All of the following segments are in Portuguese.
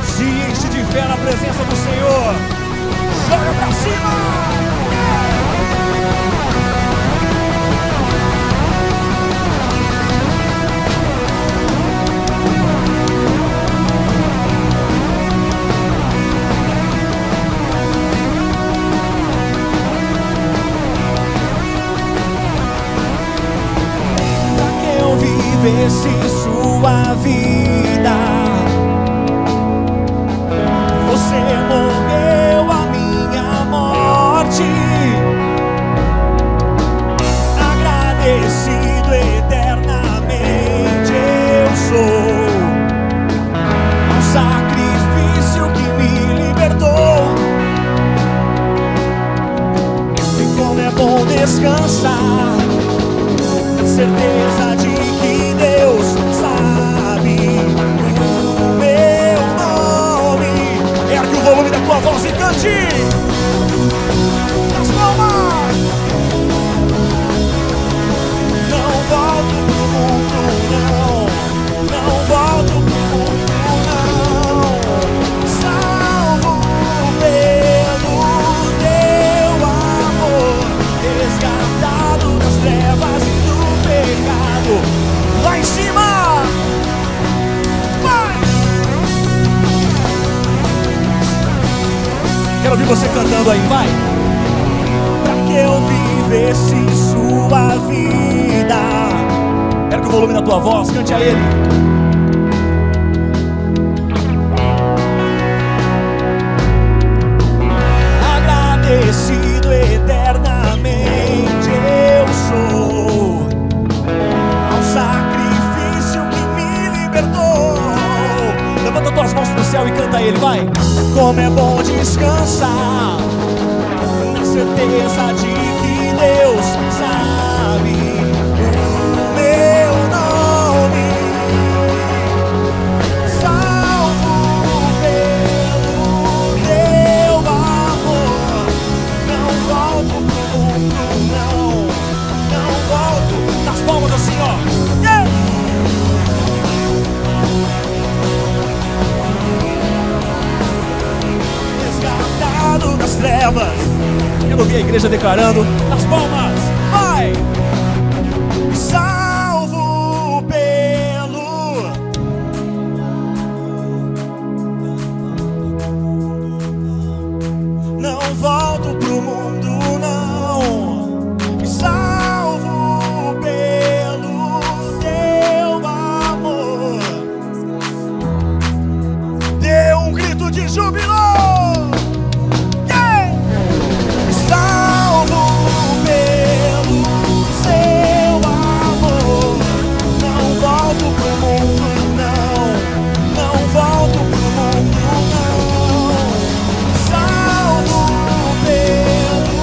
Se enche de fé na presença do Senhor. Joga pra cima! Vivesse sua vida, você morreu a minha morte. Agradecido eternamente eu sou ao sacrifício que me libertou. E como é bom descansar na certeza de que Deus sabe o meu nome. Ergue o volume da tua voz e cante nas palmas. Não volto pro mundo, não. Não volto pro mundo, não. Salvo pelo teu amor, resgatado das trevas e do pecado. Lá em cima! Vai! Quero ouvir você cantando aí, vai! Pra que eu vivesse sua vida? Ergue o volume da tua voz, cante a Ele. Agradecido eternamente eu sou ao sacrifício que me libertou. Levanta tuas mãos pro céu e canta a Ele, vai. Como é bom descansar na certeza de que Deus sabe o meu nome. Salvo pelo teu amor, não volto pro mundo, não. Não volto. Nas palmas assim, ó. Yeah! Resgatado das trevas. Eu não vi a igreja declarando. Nas palmas, vai! Salvo pelo. Não volto pro mundo, não. Salvo pelo teu amor. Dê um grito de júbilo. Yeah! Salvo pelo seu amor. Não volto pro mundo, não. Não volto pro mundo, não. Salvo pelo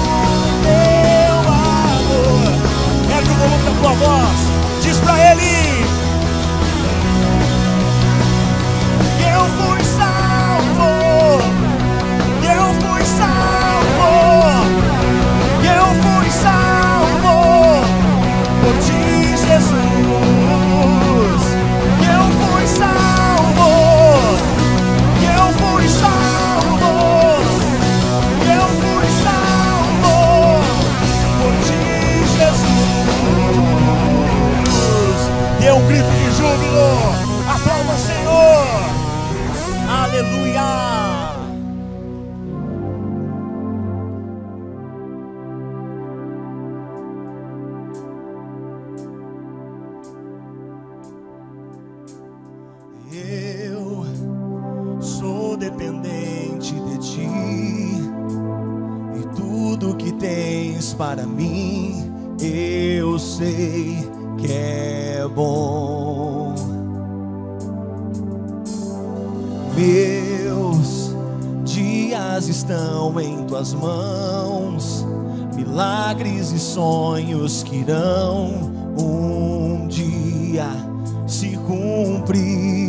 teu amor. Ergue o volume da tua voz. Diz pra Ele. Eu fui salvo. Eu fui salvo. Eu fui salvo por ti, Jesus. Eu fui salvo. Eu fui salvo. Eu fui salvo por ti, Jesus. Dê um grito de júbilo. Aplauda o Senhor. Aleluia. Eu sou dependente de ti e tudo que tens para mim eu sei que é bom. Meus dias estão em tuas mãos, milagres e sonhos que irão um dia se cumprir.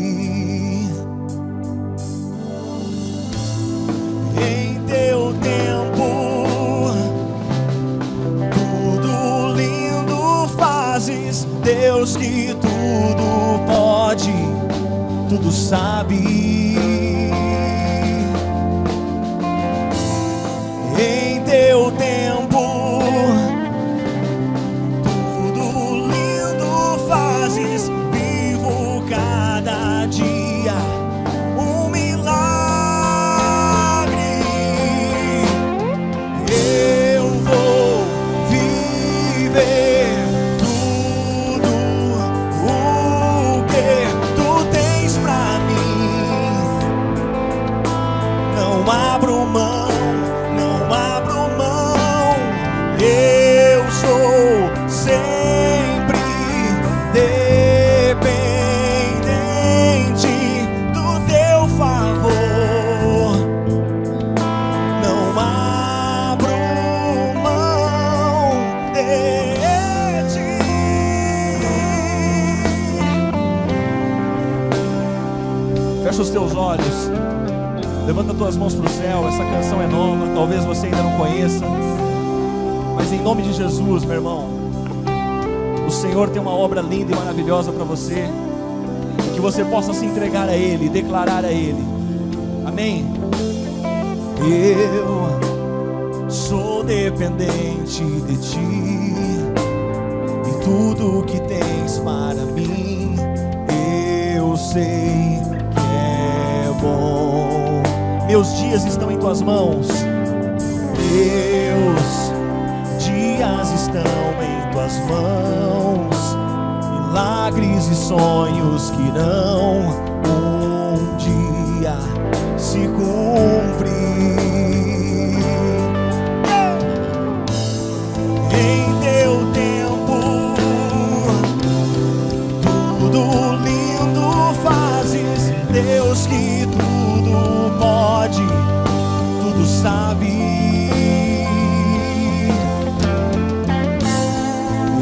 Em teu tempo, tudo lindo fazes, Deus que tudo pode. tudo sabe. Em teu tempo, tudo lindo fazes, vivo cada dia um milagre. Eu vou viver tudo o que tu tens pra mim. Não abro mão, não abro mão. Eu sou sempre dependente do teu favor. Não abro mão de ti. Fecha os teus olhos. Levanta tuas mãos para o céu. Essa canção é nova, talvez você ainda não conheça, mas em nome de Jesus, meu irmão, o Senhor tem uma obra linda e maravilhosa para você, e que você possa se entregar a Ele, declarar a Ele. Amém? Eu sou dependente de Ti, e tudo que tens para mim, eu sei que é bom. Meus dias estão em tuas mãos, meus dias estão em tuas mãos. Milagres e sonhos que irão um dia se cumprir. Em teu tempo, tudo lindo fazes, Deus que tudo pode, tudo sabe.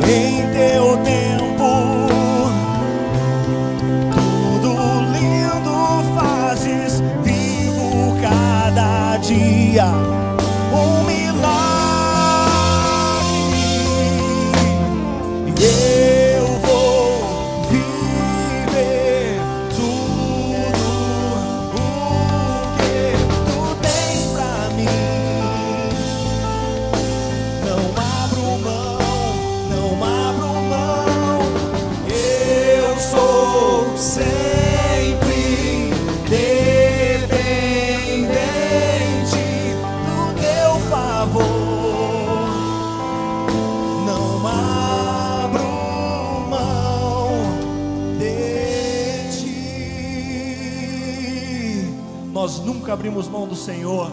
Em teu tempo, tudo lindo fazes, vivo cada dia um milagre. Eu vou viver tudo o que tu tens pra mim. Não abro mão, não abro mão. Eu sou sempre dependente do teu favor. Não abro mão de ti. Nós nunca abrimos mão do Senhor.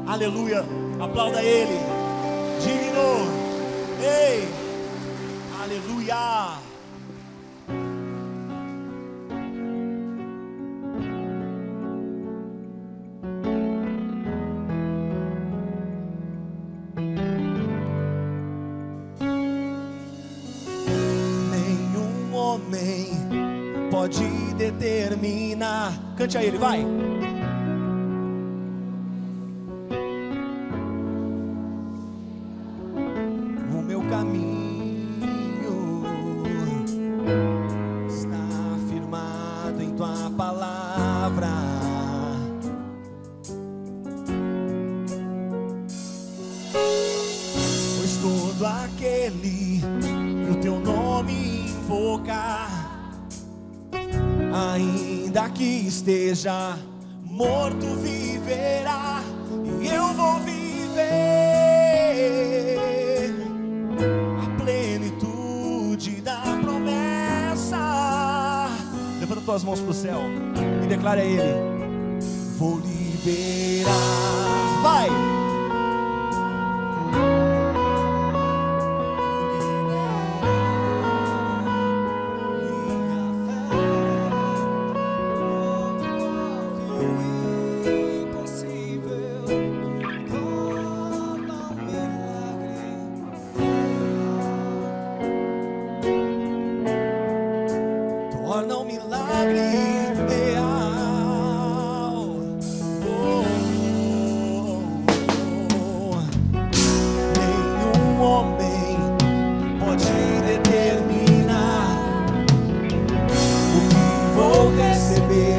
Aleluia. Aplauda Ele. Digno. Ei. Aleluia. Nenhum homem pode determinar. Cante a Ele, vai. O meu caminho está firmado em tua palavra. Pois todo aquele que o teu nome invocar, ainda que esteja morto, viverá. E eu vou viver a plenitude da promessa. Levanta tuas mãos para o céu e declara a Ele: vou liberar. Vai! Torna um milagre real. Nenhum homem pode determinar o que vou receber.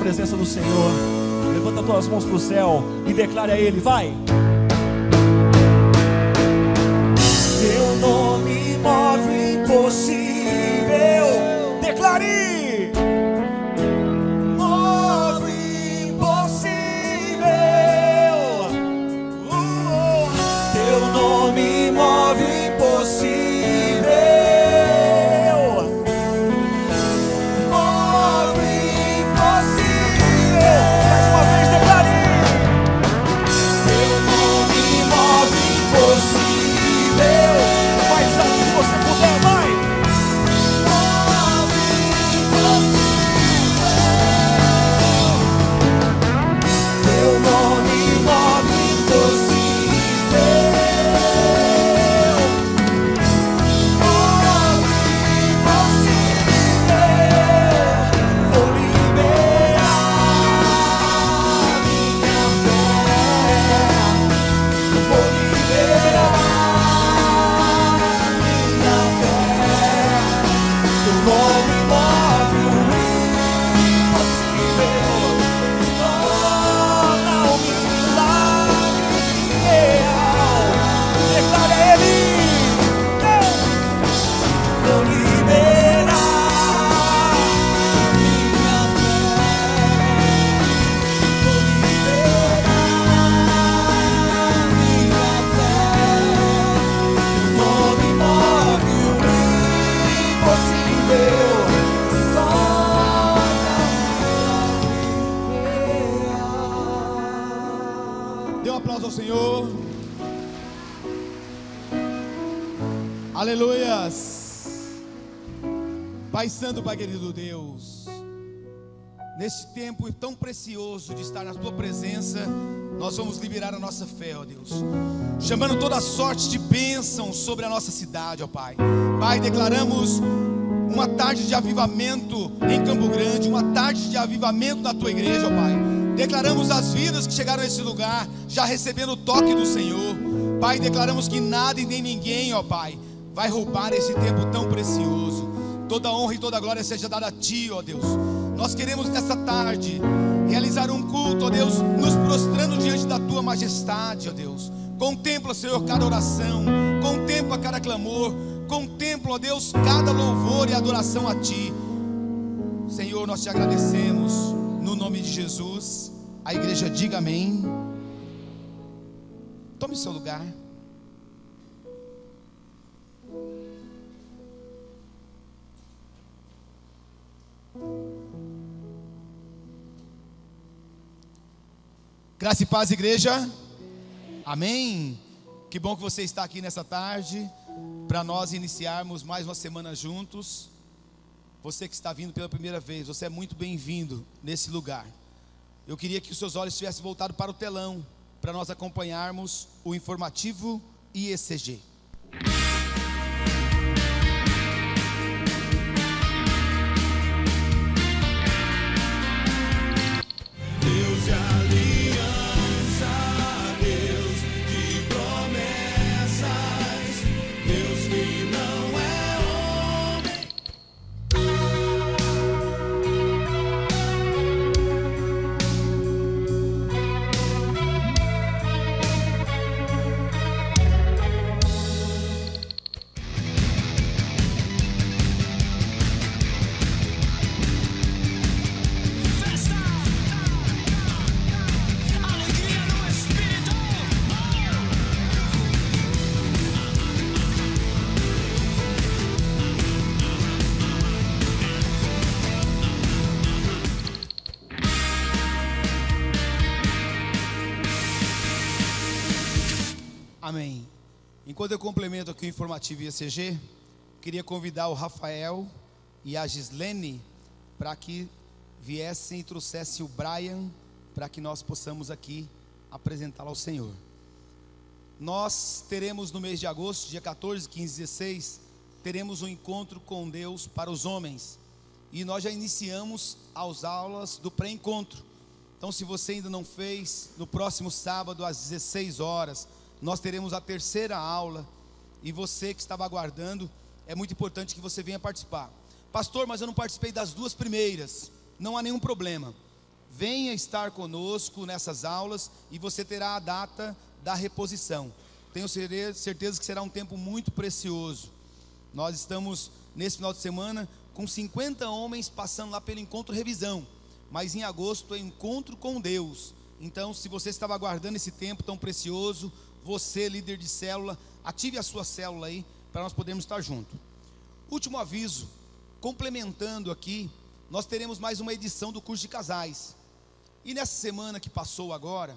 presença do Senhor. Levanta as tuas mãos para o céu e declare a Ele, vai. Teu nome move impossível. Declare. Move impossível. Teu nome move impossível. Senhor, aleluias. Pai Santo, Pai querido Deus, neste tempo tão precioso de estar na Tua presença, nós vamos liberar a nossa fé, ó Deus, chamando toda sorte de bênção sobre a nossa cidade, ó Pai. Pai, declaramos uma tarde de avivamento em Campo Grande, uma tarde de avivamento na Tua igreja, ó Pai. Declaramos as vidas que chegaram nesse lugar, já recebendo o toque do Senhor. Pai, declaramos que nada e nem ninguém, ó Pai, vai roubar esse tempo tão precioso. Toda honra e toda glória seja dada a Ti, ó Deus. Nós queremos nessa tarde realizar um culto, ó Deus, nos prostrando diante da Tua majestade, ó Deus. Contempla, Senhor, cada oração, contempla cada clamor, contempla, ó Deus, cada louvor e adoração a Ti. Senhor, nós Te agradecemos, no nome de Jesus. A igreja diga amém. Tome seu lugar. Graça e paz, igreja. Amém. Que bom que você está aqui nessa tarde, para nós iniciarmos mais uma semana juntos. Você que está vindo pela primeira vez, você é muito bem-vindo nesse lugar. Eu queria que os seus olhos estivessem voltados para o telão, para nós acompanharmos o informativo IECG. Deus de aliança, Deus de promessas, Deus que não é homem. Amém. Enquanto eu complemento aqui o informativo IECG, queria convidar o Rafael e a Gislene para que viessem e trouxessem o Brian, para que nós possamos aqui apresentá-lo ao Senhor. Nós teremos no mês de agosto, dia 14, 15 e 16, teremos um encontro com Deus para os homens. E nós já iniciamos as aulas do pré-encontro. Então, se você ainda não fez, no próximo sábado às 16 horas, nós teremos a terceira aula. E você que estava aguardando, é muito importante que você venha participar. Pastor, mas eu não participei das duas primeiras. Não há nenhum problema. venha estar conosco nessas aulas e você terá a data da reposição. Tenho certeza que será um tempo muito precioso. Nós estamos nesse final de semana com 50 homens passando lá pelo encontro revisão, mas em agosto é encontro com Deus. Então, se você estava aguardando esse tempo tão precioso, você, líder de célula, ative a sua célula aí, para nós podermos estar juntos. Último aviso, complementando aqui, nós teremos mais uma edição do curso de casais. E nessa semana que passou agora,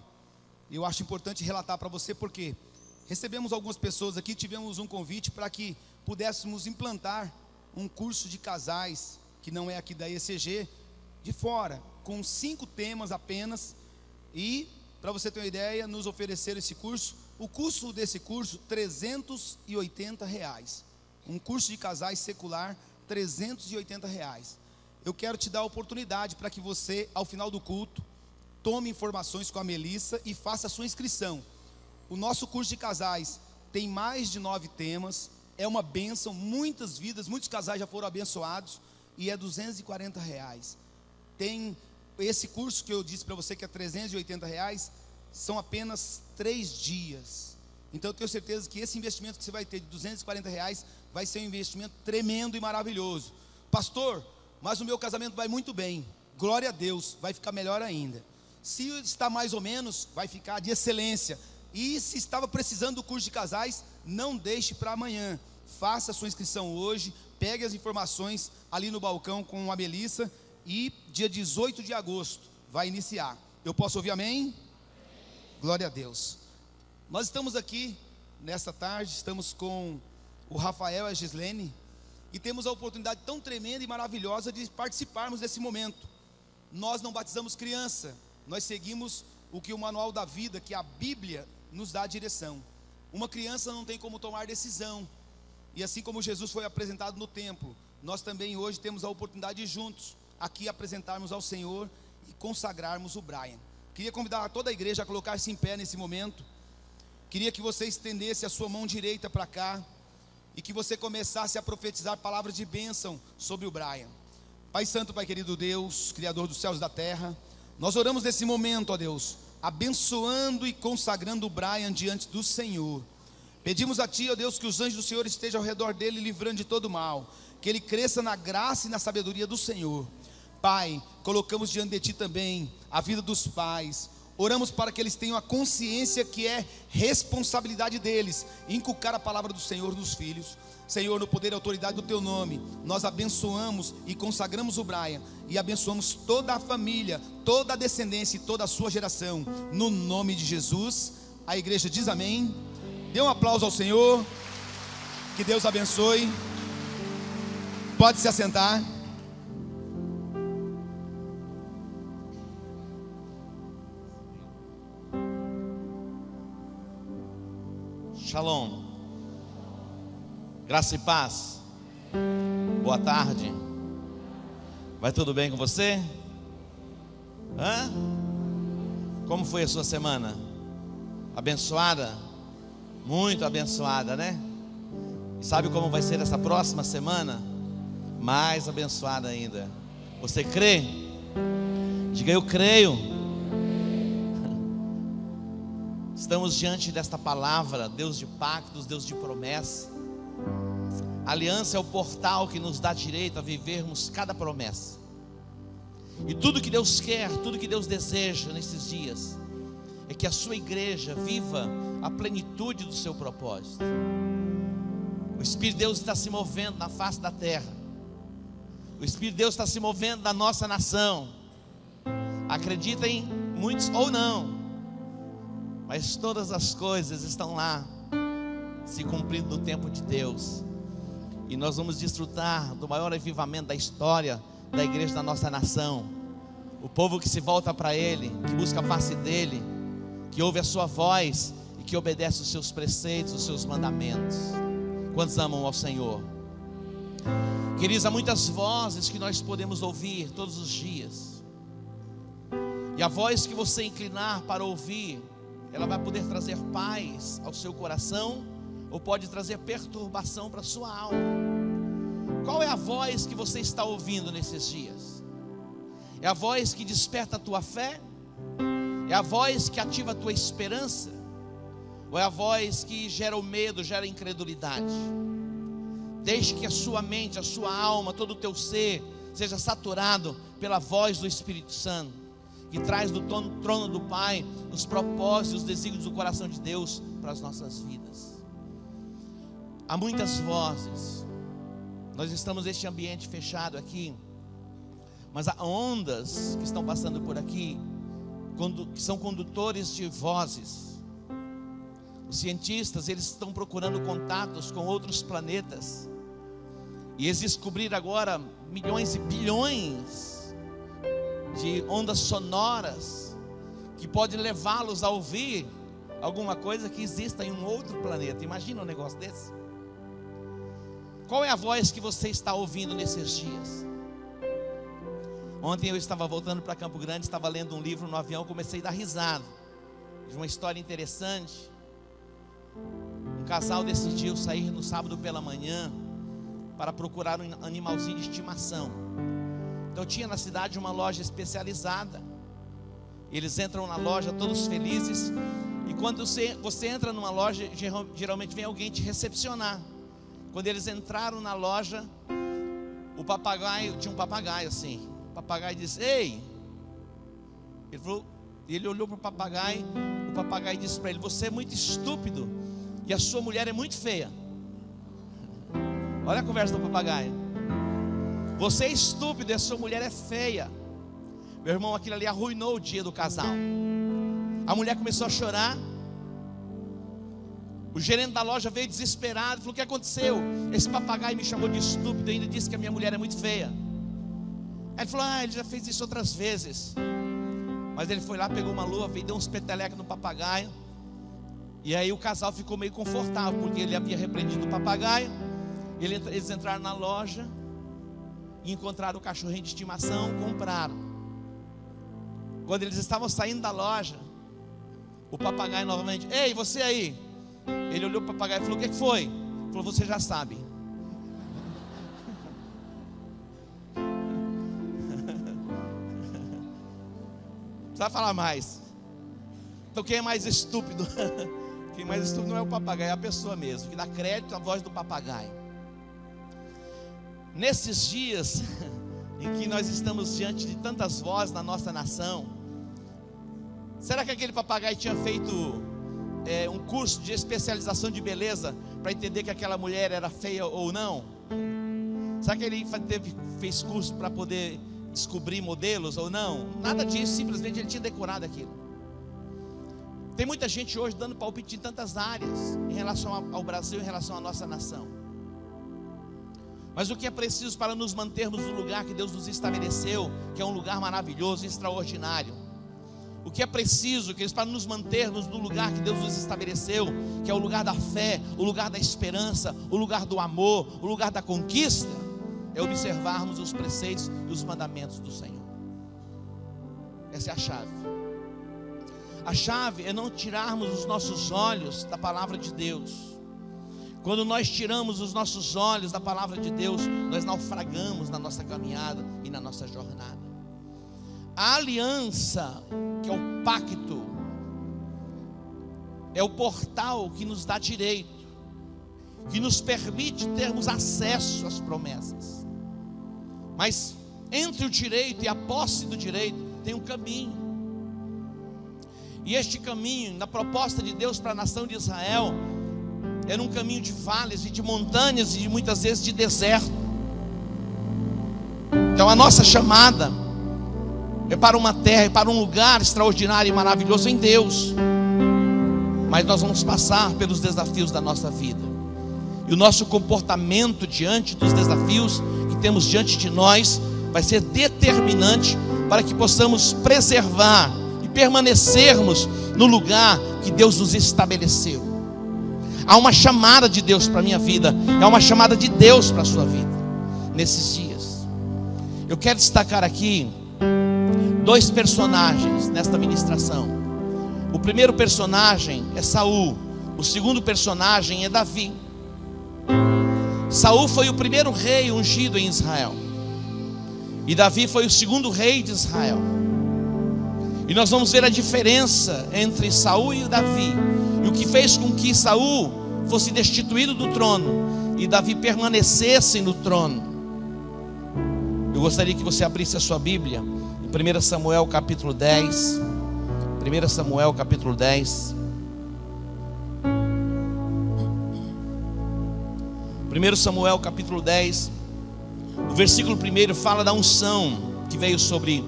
eu acho importante relatar para você, porque recebemos algumas pessoas aqui, tivemos um convite para que pudéssemos implantar um curso de casais, que não é aqui da ECG, de fora, com 5 temas apenas. E, para você ter uma ideia, nos ofereceram esse curso. O custo desse curso, R$380. Um curso de casais secular, R$380. Eu quero te dar a oportunidade para que você, ao final do culto, tome informações com a Melissa e faça a sua inscrição. O nosso curso de casais tem mais de 9 temas, é uma bênção, muitas vidas, muitos casais já foram abençoados, e é R$240. Tem esse curso que eu disse para você que é R$380, são apenas 3 dias. Então eu tenho certeza que esse investimento que você vai ter de R$240 vai ser um investimento tremendo e maravilhoso. Pastor, mas o meu casamento vai muito bem. Glória a Deus, vai ficar melhor ainda. Se está mais ou menos, vai ficar de excelência. E se estava precisando do curso de casais, não deixe para amanhã. Faça a sua inscrição hoje, pegue as informações ali no balcão com a Melissa, e dia 18 de agosto vai iniciar. Eu posso ouvir amém? Glória a Deus. Nós estamos aqui nesta tarde, estamos com o Rafael e a Gislene, e temos a oportunidade tão tremenda e maravilhosa de participarmos desse momento. Nós não batizamos criança, nós seguimos o que o manual da vida, que a Bíblia nos dá a direção. Uma criança não tem como tomar decisão, e assim como Jesus foi apresentado no templo, nós também hoje temos a oportunidade de juntos aqui apresentarmos ao Senhor e consagrarmos o Brian. Queria convidar toda a igreja a colocar-se em pé nesse momento. Queria que você estendesse a sua mão direita para cá e que você começasse a profetizar palavras de bênção sobre o Brian. Pai santo, Pai querido Deus, Criador dos céus e da terra, nós oramos nesse momento, ó Deus, abençoando e consagrando o Brian diante do Senhor. Pedimos a Ti, ó Deus, que os anjos do Senhor estejam ao redor dele, livrando de todo mal, que ele cresça na graça e na sabedoria do Senhor. Pai, colocamos diante de Ti também a vida dos pais. Oramos para que eles tenham a consciência que é responsabilidade deles inculcar a palavra do Senhor nos filhos. Senhor, no poder e autoridade do Teu nome, nós abençoamos e consagramos o Brian, e abençoamos toda a família, toda a descendência e toda a sua geração, no nome de Jesus. A igreja diz amém. Dê um aplauso ao Senhor. Que Deus abençoe. Pode se assentar. Shalom, graça e paz, boa tarde, vai tudo bem com você? Como foi a sua semana? Abençoada? Muito abençoada, né? E sabe como vai ser essa próxima semana? Mais abençoada ainda. Você crê? Diga: eu creio. Estamos diante desta palavra, Deus de pactos, Deus de promessa. A aliança é o portal que nos dá direito a vivermos cada promessa. E tudo que Deus quer, tudo que Deus deseja nesses dias, é que a sua igreja viva a plenitude do seu propósito. O Espírito de Deus está se movendo na face da terra. O Espírito de Deus está se movendo na nossa nação. Acreditem muitos ou não, mas todas as coisas estão lá, se cumprindo no tempo de Deus. E nós vamos desfrutar do maior avivamento da história da igreja da nossa nação. O povo que se volta para Ele, que busca a face dEle, que ouve a sua voz e que obedece os seus preceitos, os seus mandamentos. Quantos amam ao Senhor? Queridos, há muitas vozes que nós podemos ouvir todos os dias. E a voz que você inclinar para ouvir, ela vai poder trazer paz ao seu coração, ou pode trazer perturbação para a sua alma. Qual é a voz que você está ouvindo nesses dias? É a voz que desperta a tua fé? É a voz que ativa a tua esperança? Ou é a voz que gera o medo, gera a incredulidade? Deixe que a sua mente, a sua alma, todo o teu ser seja saturado pela voz do Espírito Santo, que traz do trono do Pai os propósitos, os desígnios do coração de Deus para as nossas vidas. Há muitas vozes. Nós estamos neste ambiente fechado aqui, mas há ondas que estão passando por aqui, que são condutores de vozes. Os cientistas, eles estão procurando contatos com outros planetas, e eles descobriram agora milhões e bilhões de ondas sonoras que podem levá-los a ouvir alguma coisa que exista em um outro planeta. Imagina um negócio desse. Qual é a voz que você está ouvindo nesses dias? Ontem eu estava voltando para Campo Grande, estava lendo um livro no avião, comecei a dar risada de uma história interessante. Um casal decidiu sair no sábado pela manhã para procurar um animalzinho de estimação. Então tinha na cidade uma loja especializada. Eles entram na loja todos felizes, e quando você entra numa loja, geralmente vem alguém te recepcionar. Quando eles entraram na loja, o papagaio, tinha um papagaio assim, o papagaio disse: ei. Ele olhou para o papagaio disse para ele: você é muito estúpido e a sua mulher é muito feia. Olha a conversa do papagaio. Você é estúpido e a sua mulher é feia. Meu irmão, aquilo ali arruinou o dia do casal. A mulher começou a chorar. O gerente da loja veio desesperado, falou: o que aconteceu? Esse papagaio me chamou de estúpido e ainda disse que a minha mulher é muito feia. Aí ele falou: ele já fez isso outras vezes. Mas ele foi lá, pegou uma luva, veio, deu uns petelecos no papagaio. E aí o casal ficou meio confortável, porque ele havia repreendido o papagaio. Eles entraram na loja e encontraram o cachorrinho de estimação, compraram. Quando eles estavam saindo da loja, o papagaio novamente: ei, você aí. Ele olhou para o papagaio e falou: o que foi? Ele falou: você já sabe. Não precisa falar mais. Então quem é mais estúpido? Quem é mais estúpido não é o papagaio, é a pessoa mesmo, que dá crédito à voz do papagaio. Nesses dias em que nós estamos diante de tantas vozes na nossa nação, será que aquele papagaio tinha feito um curso de especialização de beleza para entender que aquela mulher era feia ou não? Será que ele fez curso para poder descobrir modelos ou não? Nada disso, simplesmente ele tinha decorado aquilo. Tem muita gente hoje dando palpite em tantas áreas em relação ao Brasil, em relação à nossa nação. Mas o que é preciso para nos mantermos no lugar que Deus nos estabeleceu, que é um lugar maravilhoso, extraordinário? O que é preciso, queridos, para nos mantermos no lugar que Deus nos estabeleceu, que é o lugar da fé, o lugar da esperança, o lugar do amor, o lugar da conquista, é observarmos os preceitos e os mandamentos do Senhor. Essa é a chave. A chave é não tirarmos os nossos olhos da palavra de Deus. Quando nós tiramos os nossos olhos da palavra de Deus, nós naufragamos na nossa caminhada e na nossa jornada. A aliança, que é o pacto, é o portal que nos dá direito, que nos permite termos acesso às promessas. Mas entre o direito e a posse do direito tem um caminho. E este caminho, na proposta de Deus para a nação de Israel, era um caminho de vales e de montanhas e muitas vezes de deserto. Então a nossa chamada é para uma terra, é para um lugar extraordinário e maravilhoso em Deus. Mas nós vamos passar pelos desafios da nossa vida. E o nosso comportamento diante dos desafios que temos diante de nós vai ser determinante para que possamos preservar e permanecermos no lugar que Deus nos estabeleceu. Há uma chamada de Deus para a minha vida, é uma chamada de Deus para a sua vida nesses dias. Eu quero destacar aqui dois personagens nesta ministração. O primeiro personagem é Saul, o segundo personagem é Davi. Saul foi o primeiro rei ungido em Israel. E Davi foi o segundo rei de Israel. E nós vamos ver a diferença entre Saul e Davi, e o que fez com que Saul fosse destituído do trono e Davi permanecesse no trono. Eu gostaria que você abrisse a sua Bíblia em 1 Samuel capítulo 10. 1 Samuel capítulo 10. 1 Samuel capítulo 10, o versículo 1 fala da unção que veio sobre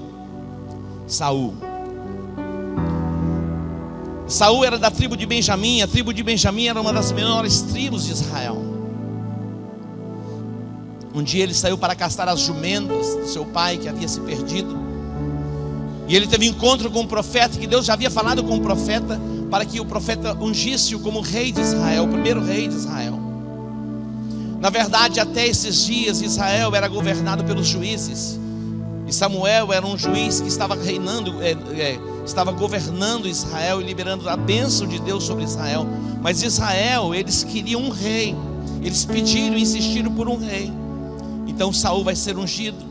Saul. Saul era da tribo de Benjamim. A tribo de Benjamim era uma das menores tribos de Israel. Um dia ele saiu para caçar as jumentas do seu pai, que havia se perdido. E ele teve encontro com um profeta, que Deus já havia falado com o profeta, para que o profeta ungisse-o como rei de Israel, o primeiro rei de Israel. Na verdade, até esses dias Israel era governado pelos juízes, e Samuel era um juiz que estava reinando, estava governando Israel e liberando a bênção de Deus sobre Israel. Mas Israel, eles queriam um rei, eles pediram e insistiram por um rei. Então Saul vai ser ungido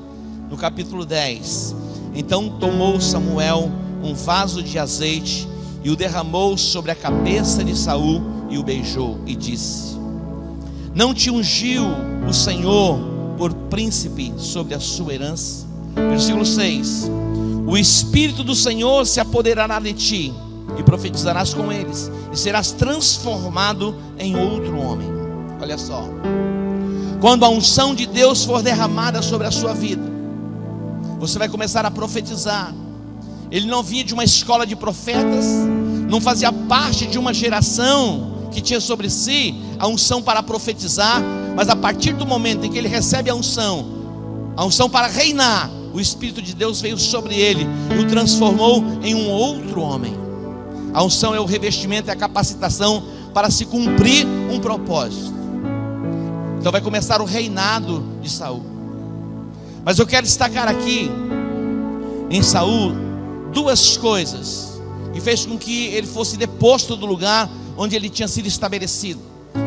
no capítulo 10. Então tomou Samuel um vaso de azeite e o derramou sobre a cabeça de Saul e o beijou e disse: não te ungiu o Senhor por príncipe sobre a sua herança? Versículo 6: o Espírito do Senhor se apoderará de ti e profetizarás com eles e serás transformado em outro homem. Olha só, quando a unção de Deus for derramada sobre a sua vida, você vai começar a profetizar. Ele não vinha de uma escola de profetas, não fazia parte de uma geração que tinha sobre si a unção para profetizar, mas a partir do momento em que ele recebe a unção para reinar, o Espírito de Deus veio sobre ele e o transformou em um outro homem. A unção é o revestimento, é a capacitação para se cumprir um propósito. Então vai começar o reinado de Saul. Mas eu quero destacar aqui em Saul duas coisas que fez com que ele fosse deposto do lugar onde ele tinha sido estabelecido.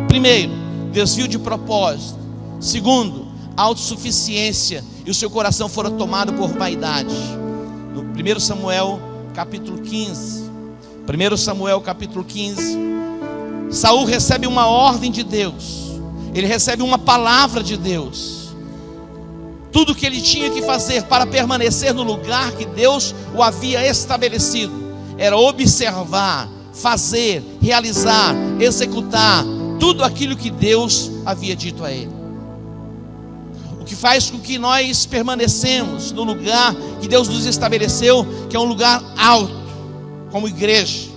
Primeiro, desvio de propósito. Segundo, autossuficiência, e o seu coração fora tomado por vaidade. No 1 Samuel capítulo 15, 1 Samuel capítulo 15, Saul recebe uma ordem de Deus, ele recebe uma palavra de Deus. Tudo que ele tinha que fazer para permanecer no lugar que Deus o havia estabelecido era observar, fazer, realizar, executar tudo aquilo que Deus havia dito a ele. O que faz com que nós permanecemos no lugar que Deus nos estabeleceu, que é um lugar alto, como igreja,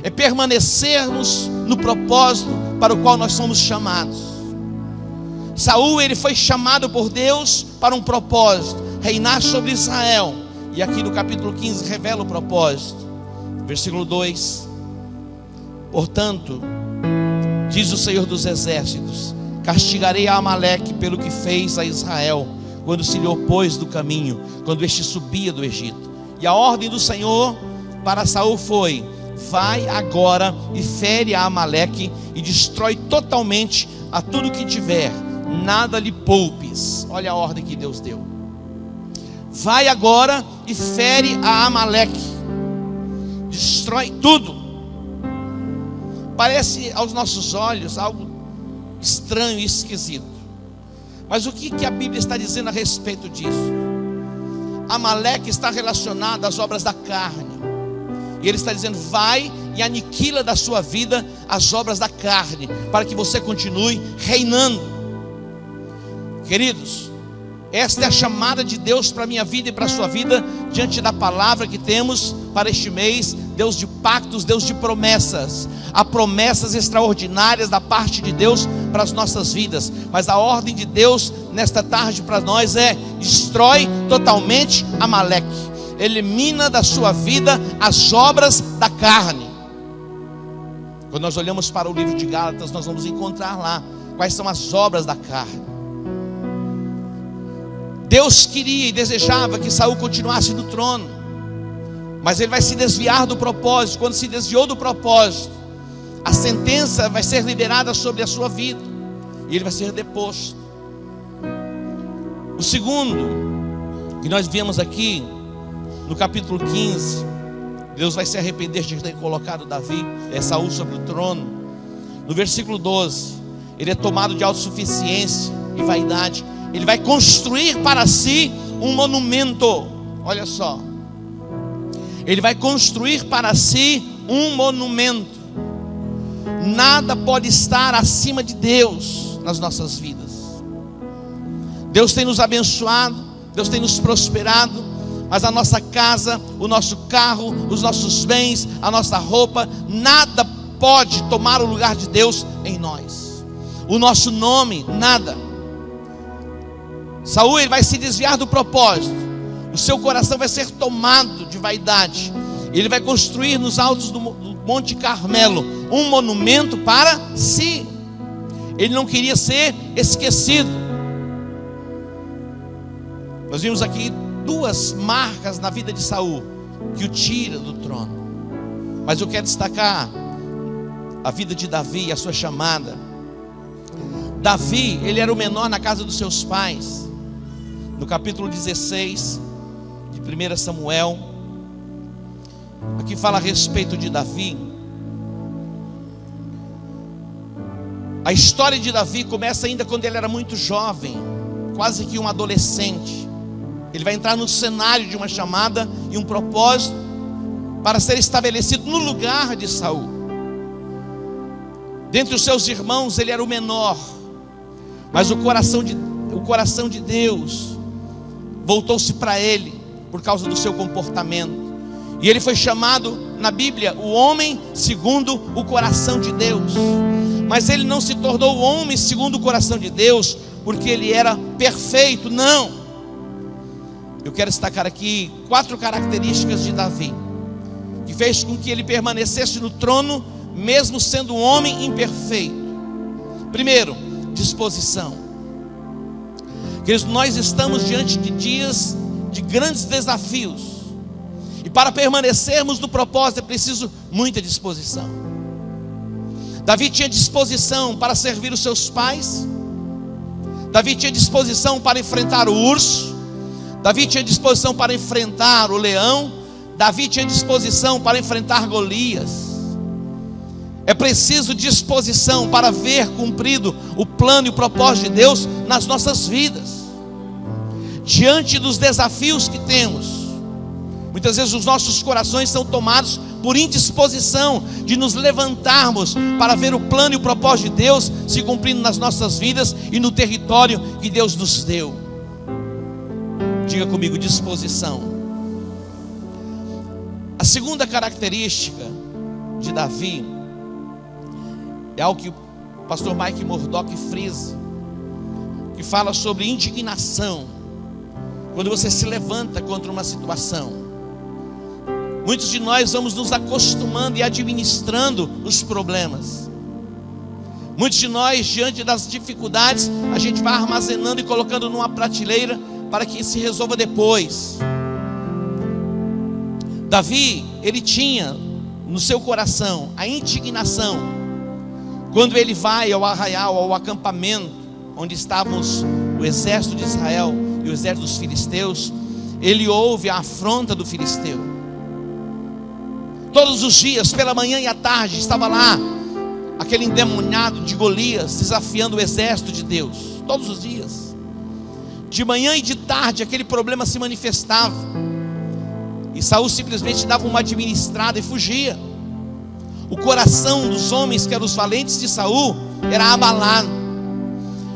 é permanecermos no propósito para o qual nós somos chamados. Saul, ele foi chamado por Deus para um propósito, reinar sobre Israel. E aqui no capítulo 15 revela o propósito. Versículo 2: portanto, diz o Senhor dos exércitos: castigarei a Amaleque pelo que fez a Israel, quando se lhe opôs do caminho, quando este subia do Egito. E a ordem do Senhor para Saul foi: vai agora e fere a Amaleque e destrói totalmente a tudo que tiver, nada lhe poupes. Olha a ordem que Deus deu. Vai agora e fere a Amaleque, destrói tudo. Parece aos nossos olhos algo estranho e esquisito, mas o que a Bíblia está dizendo a respeito disso? Amaleque está relacionado às obras da carne, e ele está dizendo: vai e aniquila da sua vida as obras da carne, para que você continue reinando. Queridos, esta é a chamada de Deus para a minha vida e para a sua vida, diante da palavra que temos para este mês. Deus de pactos, Deus de promessas. Há promessas extraordinárias da parte de Deus para as nossas vidas, mas a ordem de Deus nesta tarde para nós é: destrói totalmente Amaleque, elimina da sua vida as obras da carne. Quando nós olhamos para o livro de Gálatas, nós vamos encontrar lá quais são as obras da carne. Deus queria e desejava que Saul continuasse no trono, mas ele vai se desviar do propósito. Quando se desviou do propósito, a sentença vai ser liberada sobre a sua vida e ele vai ser deposto. O segundo, que nós vemos aqui no capítulo 15, Deus vai se arrepender de ter colocado Saul sobre o trono. No versículo 12, ele é tomado de autossuficiência e vaidade. Ele vai construir para si um monumento. Olha só, ele vai construir para si um monumento. Nada pode estar acima de Deus nas nossas vidas. Deus tem nos abençoado, Deus tem nos prosperado, mas a nossa casa, o nosso carro, os nossos bens, a nossa roupa, nada pode tomar o lugar de Deus em nós. O nosso nome, nada. Saul, ele vai se desviar do propósito. O seu coração vai ser tomado de vaidade. Ele vai construir nos altos do Monte Carmelo um monumento para si. Ele não queria ser esquecido. Nós vimos aqui duas marcas na vida de Saul que o tira do trono. Mas eu quero destacar a vida de Davi e a sua chamada. Davi, ele era o menor na casa dos seus pais. No capítulo 16 de 1 Samuel, aqui fala a respeito de Davi. A história de Davi começa ainda quando ele era muito jovem, quase que um adolescente. Ele vai entrar no cenário de uma chamada e um propósito para ser estabelecido no lugar de Saul. Dentre os seus irmãos ele era o menor, mas o coração de Deus voltou-se para ele por causa do seu comportamento. E ele foi chamado na Bíblia o homem segundo o coração de Deus. Mas ele não se tornou o homem segundo o coração de Deus porque ele era perfeito, não. Eu quero destacar aqui 4 características de Davi que fez com que ele permanecesse no trono mesmo sendo um homem imperfeito. Primeiro, disposição. Queridos, nós estamos diante de dias de grandes desafios, e para permanecermos no propósito é preciso muita disposição. Davi tinha disposição para servir os seus pais. Davi tinha disposição para enfrentar o urso. Davi tinha disposição para enfrentar o leão. Davi tinha disposição para enfrentar Golias. É preciso disposição para ver cumprido o plano e o propósito de Deus nas nossas vidas. Diante dos desafios que temos, muitas vezes os nossos corações são tomados por indisposição de nos levantarmos para ver o plano e o propósito de Deus se cumprindo nas nossas vidas e no território que Deus nos deu. Diga comigo, disposição. A segunda característica de Davi é algo que o pastor Mike Murdock frisa, que fala sobre indignação. Quando você se levanta contra uma situação, muitos de nós vamos nos acostumando e administrando os problemas. Muitos de nós, diante das dificuldades, a gente vai armazenando e colocando numa prateleira para que se resolva depois. Davi, ele tinha no seu coração a indignação. Quando ele vai ao arraial, ao acampamento onde estavam o exército de Israel e o exército dos filisteus, ele ouve a afronta do filisteu. Todos os dias, pela manhã e à tarde, estava lá aquele endemoniado de Golias desafiando o exército de Deus. Todos os dias, de manhã e de tarde, aquele problema se manifestava, e Saul simplesmente dava uma administrada e fugia. O coração dos homens, que eram os valentes de Saul, era abalado.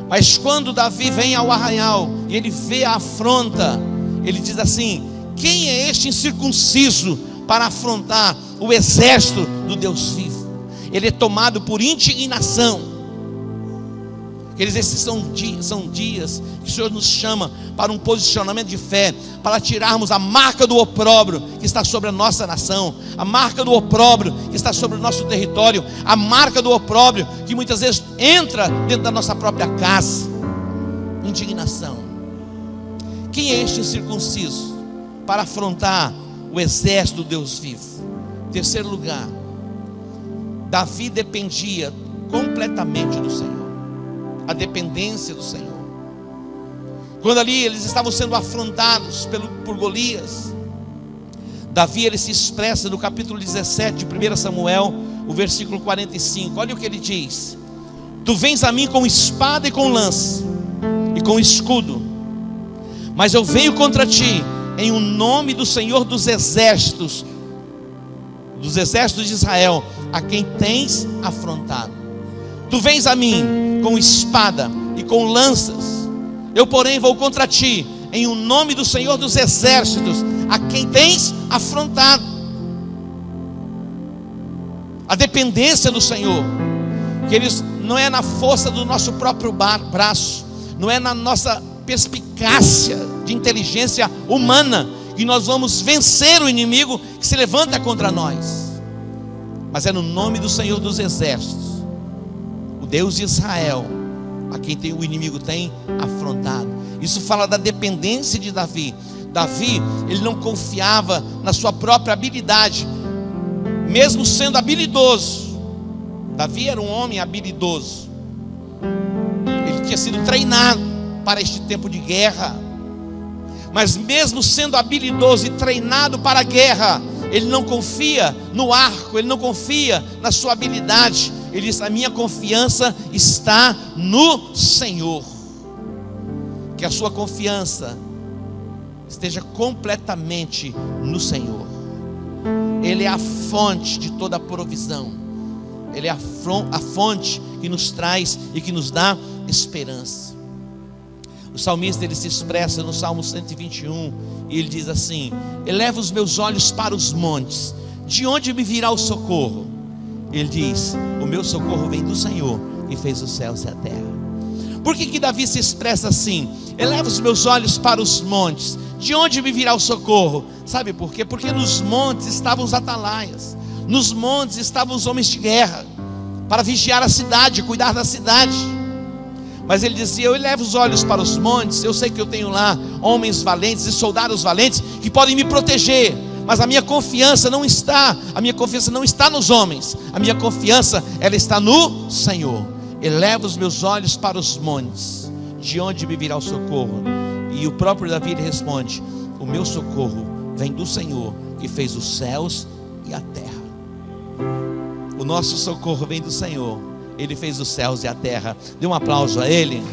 Mas quando Davi vem ao arraial e ele vê a afronta, ele diz assim: quem é este incircunciso para afrontar o exército do Deus vivo? Ele é tomado por indignação. Esses são dias que o Senhor nos chama para um posicionamento de fé, para tirarmos a marca do opróbrio que está sobre a nossa nação, a marca do opróbrio que está sobre o nosso território, a marca do opróbrio que muitas vezes entra dentro da nossa própria casa. Indignação. Quem é este incircunciso para afrontar o exército do Deus vivo? Terceiro lugar, Davi dependia completamente do Senhor. A dependência do Senhor. Quando ali eles estavam sendo afrontados por Golias, Davi, ele se expressa no capítulo 17 de 1 Samuel, o versículo 45. Olha o que ele diz: tu vens a mim com espada e com lança e com escudo, mas eu venho contra ti em o nome do Senhor dos exércitos de Israel, a quem tens afrontado. Tu vens a mim com espada e com lanças, eu porém vou contra ti em o nome do Senhor dos exércitos, a quem tens afrontado. A dependência do Senhor, que eles não é na força do nosso próprio braço, não é na nossa perspicácia de inteligência humana que nós vamos vencer o inimigo que se levanta contra nós, mas é no nome do Senhor dos exércitos, o Deus de Israel, a quem o inimigo tem afrontado. Isso fala da dependência de Davi. Davi, ele não confiava na sua própria habilidade, mesmo sendo habilidoso. Davi era um homem habilidoso, ele tinha sido treinado para este tempo de guerra, mas mesmo sendo habilidoso e treinado para a guerra, ele não confia no arco, ele não confia na sua habilidade. Ele diz: a minha confiança está no Senhor. Que a sua confiança esteja completamente no Senhor. Ele é a fonte de toda a provisão, ele é a fonte que nos traz e que nos dá esperança. O salmista, ele se expressa no Salmo 121 e ele diz assim: eleva os meus olhos para os montes, de onde me virá o socorro? Ele diz: o meu socorro vem do Senhor, que fez os céus e a terra. Por que Davi se expressa assim? Eleva os meus olhos para os montes, de onde me virá o socorro? Sabe por quê? Porque nos montes estavam os atalaias, nos montes estavam os homens de guerra, para vigiar a cidade, cuidar da cidade. Mas ele dizia: eu elevo os olhos para os montes, eu sei que eu tenho lá homens valentes e soldados valentes que podem me proteger, mas a minha confiança não está nos homens, a minha confiança, ela está no Senhor. Eleva os meus olhos para os montes, de onde me virá o socorro? E o próprio Davi, ele responde: o meu socorro vem do Senhor, que fez os céus e a terra. O nosso socorro vem do Senhor, ele fez os céus e a terra. Dê um aplauso a ele.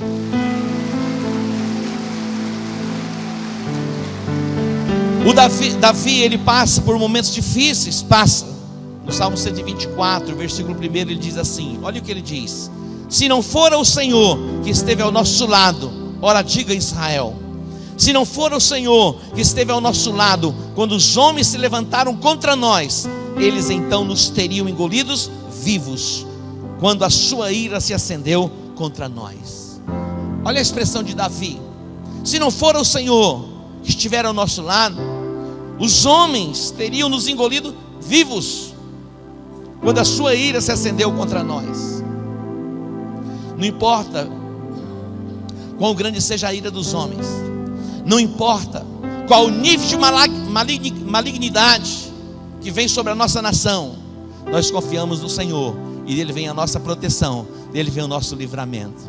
O Davi, ele passa por momentos difíceis, no Salmo 124, versículo 1, ele diz assim, olha o que ele diz: se não for o Senhor que esteve ao nosso lado, ora diga Israel, se não for o Senhor que esteve ao nosso lado, quando os homens se levantaram contra nós, eles então nos teriam engolidos vivos, quando a sua ira se acendeu contra nós. Olha a expressão de Davi: se não for o Senhor que estiver ao nosso lado, os homens teriam nos engolido vivos, quando a sua ira se acendeu contra nós. Não importa quão grande seja a ira dos homens, não importa qual o nível de malignidade que vem sobre a nossa nação, nós confiamos no Senhor, e dele vem a nossa proteção, dele vem o nosso livramento.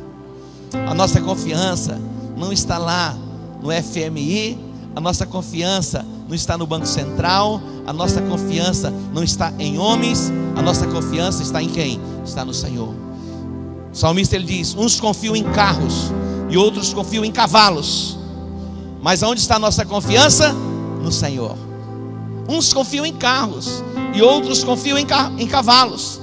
A nossa confiança não está lá no FMI, a nossa confiança não está no Banco Central, a nossa confiança não está em homens, a nossa confiança está em quem? Está no Senhor. O salmista, ele diz: uns confiam em carros e outros confiam em cavalos, mas aonde está a nossa confiança? No Senhor. Uns confiam em carros e outros confiam em cavalos,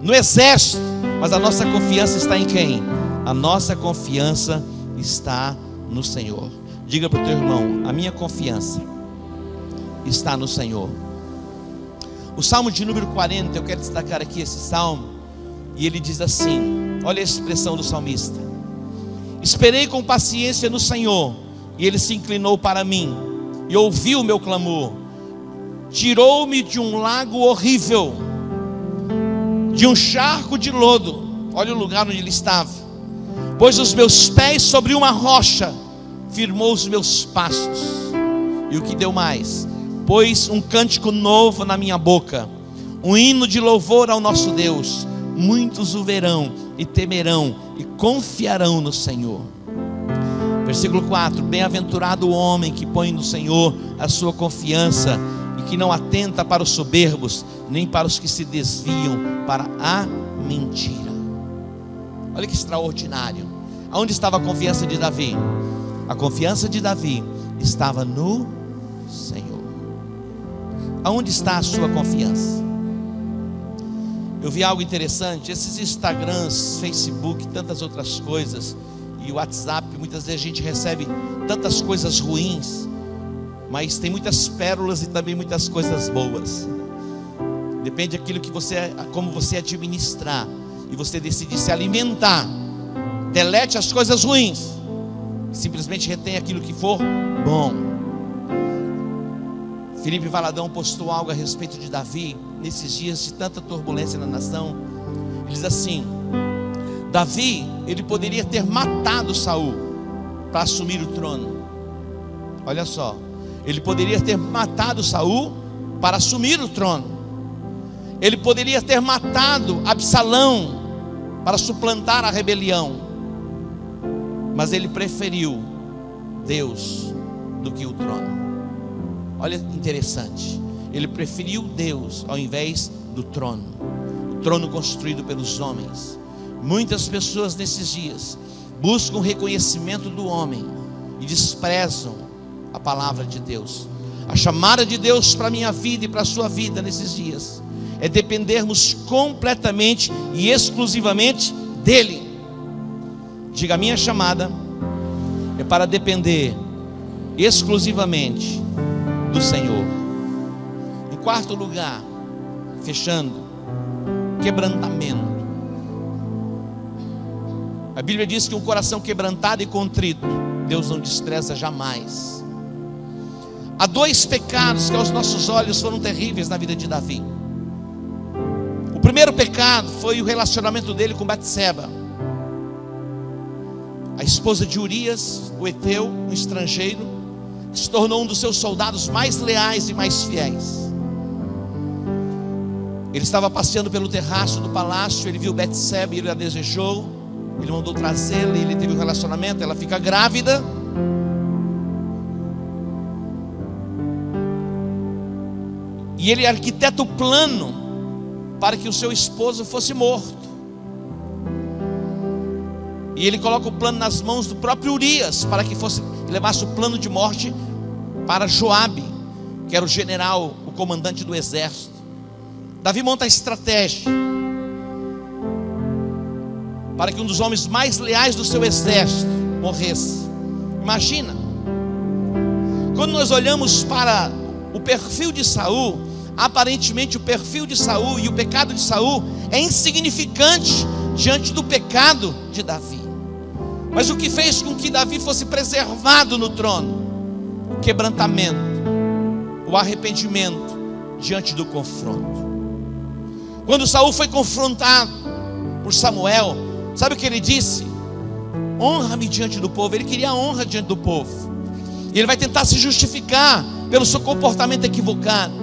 no exército, mas a nossa confiança está em quem? A nossa confiança está no Senhor. Diga para o teu irmão: a minha confiança está no Senhor. O Salmo de número 40, eu quero destacar aqui esse salmo, e ele diz assim, olha a expressão do salmista: esperei com paciência no Senhor, e ele se inclinou para mim e ouviu o meu clamor. Tirou-me de um lago horrível, de um charco de lodo. Olha o lugar onde ele estava. Pôs os meus pés sobre uma rocha, firmou os meus passos. E o que deu mais? Pôs um cântico novo na minha boca, um hino de louvor ao nosso Deus. Muitos o verão e temerão e confiarão no Senhor. Versículo 4: bem-aventurado o homem que põe no Senhor a sua confiança e que não atenta para os soberbos, nem para os que se desviam para a mentira. Olha que extraordinário. Aonde estava a confiança de Davi? A confiança de Davi estava no Senhor. Aonde está a sua confiança? Eu vi algo interessante. Esses Instagrams, Facebook, tantas outras coisas, e o WhatsApp, muitas vezes a gente recebe tantas coisas ruins, mas tem muitas pérolas e também muitas coisas boas. Depende daquilo que você, como você administrar, e você decidir se alimentar. Delete as coisas ruins, simplesmente retém aquilo que for bom. Felipe Valadão postou algo a respeito de Davi nesses dias de tanta turbulência na nação. Ele diz assim: Davi, ele poderia ter matado Saul para assumir o trono. Olha só, ele poderia ter matado Saul para assumir o trono. Ele poderia ter matado Absalão para suplantar a rebelião, mas ele preferiu Deus do que o trono. Olha interessante, ele preferiu Deus ao invés do trono, o trono construído pelos homens. Muitas pessoas nesses dias buscam o reconhecimento do homem e desprezam a palavra de Deus. A chamada de Deus para a minha vida e para a sua vida nesses dias é dependermos completamente e exclusivamente dEle. Diga: a minha chamada é para depender exclusivamente do Senhor. Em quarto lugar, fechando, quebrantamento. A Bíblia diz que um coração quebrantado e contrito Deus não despreza jamais. Há dois pecados que aos nossos olhos foram terríveis na vida de Davi. O primeiro pecado foi o relacionamento dele com Batseba, a esposa de Urias, o heteu, um estrangeiro, que se tornou um dos seus soldados mais leais e mais fiéis. Ele estava passeando pelo terraço do palácio, ele viu Batseba e ele a desejou. Ele mandou trazê-la, ele teve um relacionamento, ela fica grávida. E ele arquiteta o plano para que o seu esposo fosse morto. E ele coloca o plano nas mãos do próprio Urias, para que levasse o plano de morte para Joabe, que era o general, o comandante do exército. Davi monta a estratégia para que um dos homens mais leais do seu exército morresse. Imagina, quando nós olhamos para o perfil de Saul, aparentemente o perfil de Saul e o pecado de Saul é insignificante diante do pecado de Davi. Mas o que fez com que Davi fosse preservado no trono? O quebrantamento, o arrependimento diante do confronto. Quando Saul foi confrontado por Samuel, sabe o que ele disse? Honra-me diante do povo. Ele queria honra diante do povo, e ele vai tentar se justificar pelo seu comportamento equivocado.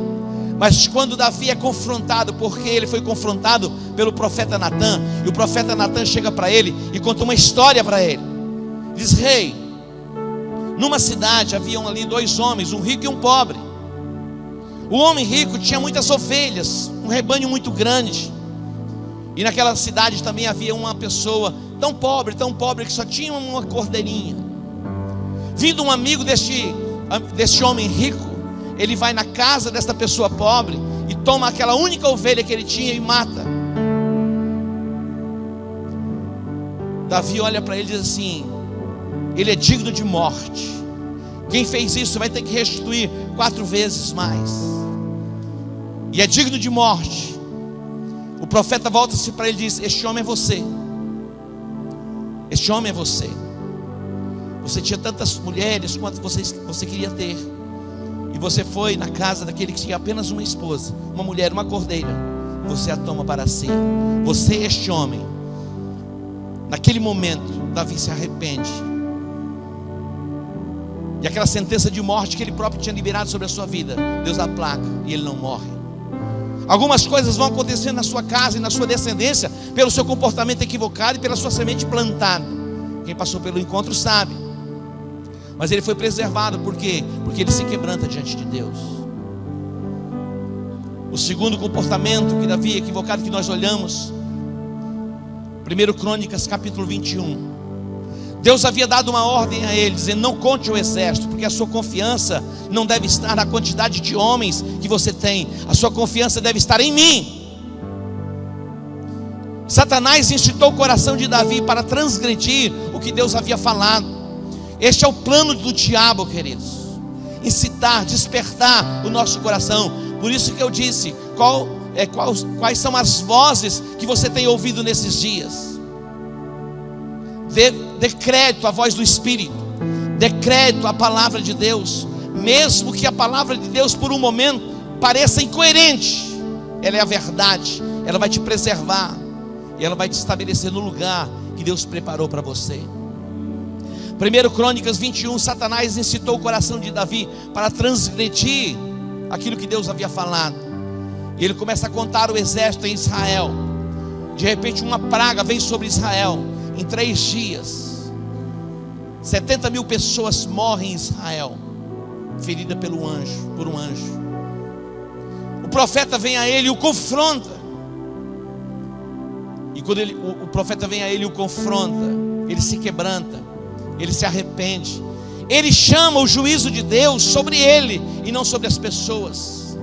Mas quando Davi é confrontado, porque ele foi confrontado pelo profeta Natã, e o profeta Natã chega para ele e conta uma história para ele. Diz: rei, numa cidade haviam ali dois homens, um rico e um pobre. O homem rico tinha muitas ovelhas, um rebanho muito grande. E naquela cidade também havia uma pessoa tão pobre que só tinha uma cordeirinha. Vindo um amigo deste homem rico, ele vai na casa desta pessoa pobre e toma aquela única ovelha que ele tinha e mata. Davi olha para ele e diz assim: ele é digno de morte. Quem fez isso vai ter que restituir 4 vezes mais. E é digno de morte. O profeta volta-se para ele e diz: este homem é você. Este homem é você. Você tinha tantas mulheres quanto você queria ter, e você foi na casa daquele que tinha apenas uma esposa, uma mulher, uma cordeira. Você a toma para si. Você é este homem. Naquele momento, Davi se arrepende, e aquela sentença de morte que ele próprio tinha liberado sobre a sua vida, Deus aplaca e ele não morre. Algumas coisas vão acontecer na sua casa e na sua descendência pelo seu comportamento equivocado e pela sua semente plantada. Quem passou pelo encontro sabe. Mas ele foi preservado, por quê? Porque ele se quebranta diante de Deus. O segundo comportamento que Davi, equivocado, que nós olhamos, 1 Crônicas capítulo 21. Deus havia dado uma ordem a ele, dizendo: não conte o exército, porque a sua confiança não deve estar na quantidade de homens que você tem, a sua confiança deve estar em mim. Satanás incitou o coração de Davi para transgredir o que Deus havia falado. Este é o plano do diabo, queridos: incitar, despertar o nosso coração. Por isso que eu disse, quais são as vozes que você tem ouvido nesses dias? Dê crédito à voz do Espírito, dê crédito à palavra de Deus, mesmo que a palavra de Deus por um momento pareça incoerente, ela é a verdade, ela vai te preservar, e ela vai te estabelecer no lugar que Deus preparou para você. 1 Crônicas 21, Satanás incitou o coração de Davi para transgredir aquilo que Deus havia falado, e ele começa a contar o exército em Israel. De repente uma praga vem sobre Israel. Em 3 dias 70 mil pessoas morrem em Israel, ferida por um anjo. O profeta vem a ele e o confronta. E quando o profeta vem a ele e o confronta, ele se quebranta, ele se arrepende, ele chama o juízo de Deus sobre ele e não sobre as pessoas.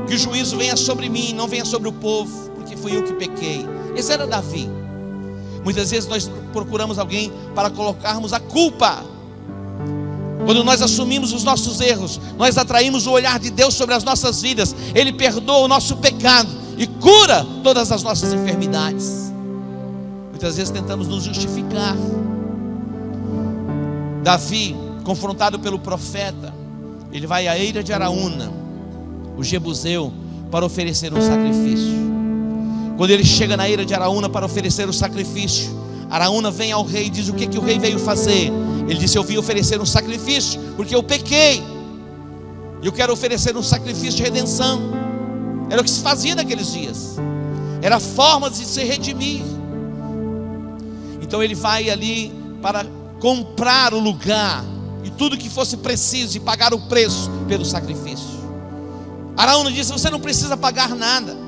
Que o juízo venha sobre mim, não venha sobre o povo, porque fui eu que pequei. Esse era Davi. Muitas vezes nós procuramos alguém para colocarmos a culpa. Quando nós assumimos os nossos erros, nós atraímos o olhar de Deus sobre as nossas vidas. Ele perdoa o nosso pecado e cura todas as nossas enfermidades. Muitas vezes tentamos nos justificar. Davi, confrontado pelo profeta, ele vai à eira de Araúna, o jebuseu, para oferecer um sacrifício. Quando ele chega na eira de Araúna para oferecer o sacrifício, Araúna vem ao rei e diz: o que o rei veio fazer? Ele disse: eu vim oferecer um sacrifício, porque eu pequei, e eu quero oferecer um sacrifício de redenção. Era o que se fazia naqueles dias, era a forma de se redimir. Então ele vai ali para comprar o lugar, e tudo que fosse preciso, e pagar o preço pelo sacrifício. Araúna disse: você não precisa pagar nada.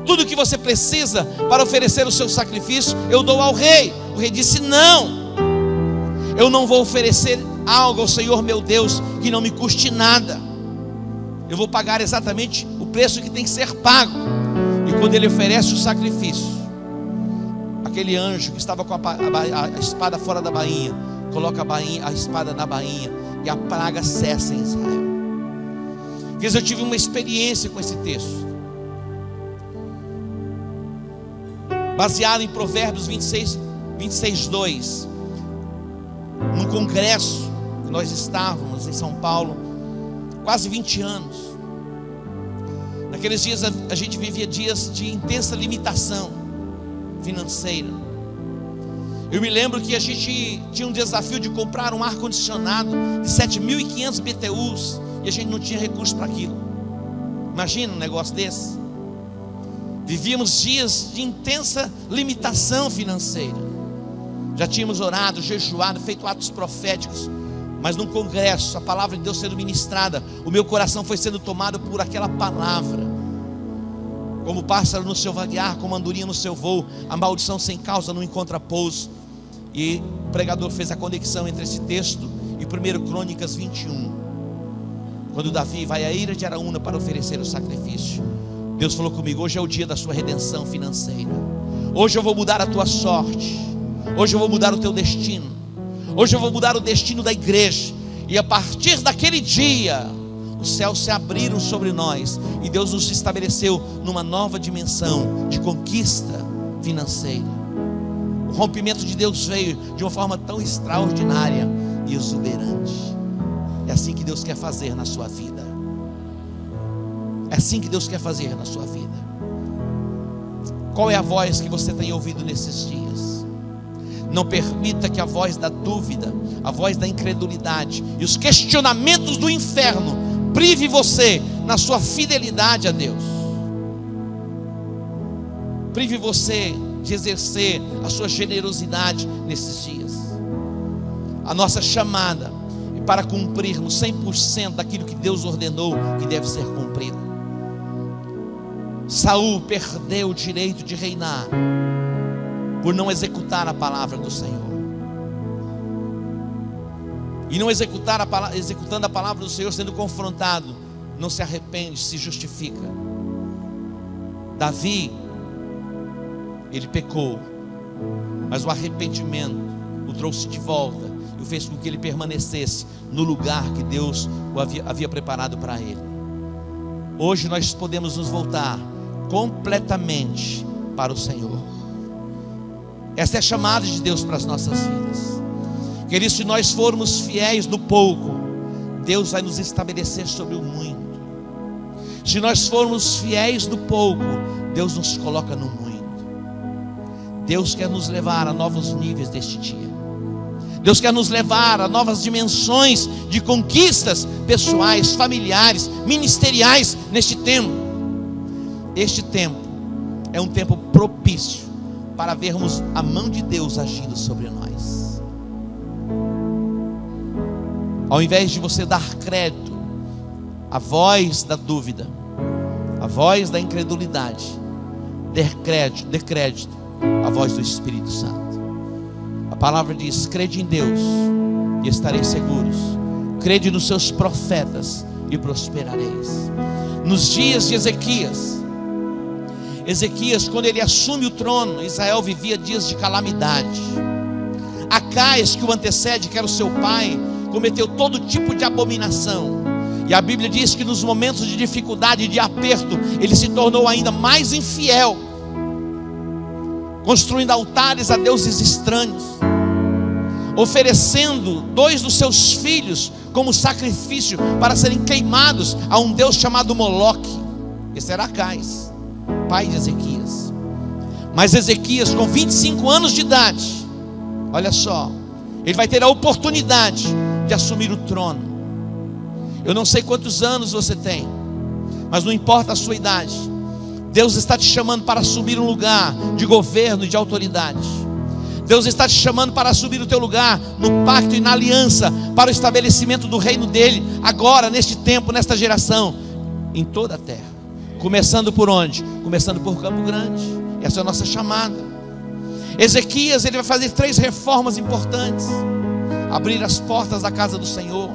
Tudo que você precisa para oferecer o seu sacrifício, eu dou ao rei. O rei disse: não, eu não vou oferecer algo ao Senhor meu Deus que não me custe nada. Eu vou pagar exatamente o preço que tem que ser pago. E quando ele oferece o sacrifício, aquele anjo que estava com a espada fora da bainha, coloca a espada na bainha, e a praga cessa em Israel. Porque eu tive uma experiência com esse texto, baseado em Provérbios 26:2. Num congresso que nós estávamos em São Paulo, quase 20 anos. Naqueles dias a gente vivia dias de intensa limitação financeira. Eu me lembro que a gente tinha um desafio de comprar um ar-condicionado de 7.500 BTUs, e a gente não tinha recurso para aquilo. Imagina um negócio desse. Vivíamos dias de intensa limitação financeira. Já tínhamos orado, jejuado, feito atos proféticos, mas num congresso, a palavra de Deus sendo ministrada, o meu coração foi sendo tomado por aquela palavra. Como pássaro no seu vaguear, como andorinha no seu voo, a maldição sem causa não encontra pouso. E o pregador fez a conexão entre esse texto e 1 Crônicas 21. Quando Davi vai à eira de Araúna para oferecer o sacrifício, Deus falou comigo: hoje é o dia da sua redenção financeira. Hoje eu vou mudar a tua sorte. Hoje eu vou mudar o teu destino. Hoje eu vou mudar o destino da igreja. E a partir daquele dia, os céus se abriram sobre nós, e Deus nos estabeleceu numa nova dimensão de conquista financeira. O rompimento de Deus veio de uma forma tão extraordinária e exuberante. É assim que Deus quer fazer na sua vida. É assim que Deus quer fazer na sua vida. Qual é a voz que você tem ouvido nesses dias? Não permita que a voz da dúvida, a voz da incredulidade e os questionamentos do inferno prive você na sua fidelidade a Deus. Prive você de exercer a sua generosidade nesses dias. a nossa chamada e para cumprirmos 100% daquilo que Deus ordenou que deve ser cumprido. Saul perdeu o direito de reinar por não executar a palavra do Senhor. E não executando a palavra do Senhor, sendo confrontado, não se arrepende, se justifica. Davi, ele pecou, mas o arrependimento o trouxe de volta e fez com que ele permanecesse no lugar que Deus o havia preparado para ele. Hoje nós podemos nos voltar completamente para o Senhor. Essa é a chamada de Deus para as nossas vidas. Queridos, se nós formos fiéis no pouco, Deus vai nos estabelecer sobre o muito. Se nós formos fiéis no pouco, Deus nos coloca no muito. Deus quer nos levar a novos níveis deste dia. Deus quer nos levar a novas dimensões de conquistas pessoais, familiares, ministeriais neste tempo. Este tempo é um tempo propício para vermos a mão de Deus agindo sobre nós. Ao invés de você dar crédito à voz da dúvida, à voz da incredulidade, dê crédito à voz do Espírito Santo. A palavra diz: crede em Deus e estareis seguros, crede nos seus profetas e prosperareis. Nos dias de Ezequias, quando ele assume o trono, Israel vivia dias de calamidade. Acais, que o antecede, que era o seu pai, cometeu todo tipo de abominação. E a Bíblia diz que nos momentos de dificuldade e de aperto, ele se tornou ainda mais infiel, construindo altares a deuses estranhos, oferecendo 2 dos seus filhos como sacrifício para serem queimados a um deus chamado Moloque. Esse era Acais, pai de Ezequias. Mas Ezequias, com 25 anos de idade, olha só, ele vai ter a oportunidade de assumir o trono. Eu não sei quantos anos você tem, mas não importa a sua idade, Deus está te chamando para assumir um lugar de governo e de autoridade. Deus está te chamando para assumir o teu lugar no pacto e na aliança para o estabelecimento do reino dele, agora, neste tempo, nesta geração, em toda a terra. Começando por onde? Começando por Campo Grande. Essa é a nossa chamada. Ezequias, ele vai fazer 3 reformas importantes: abrir as portas da casa do Senhor,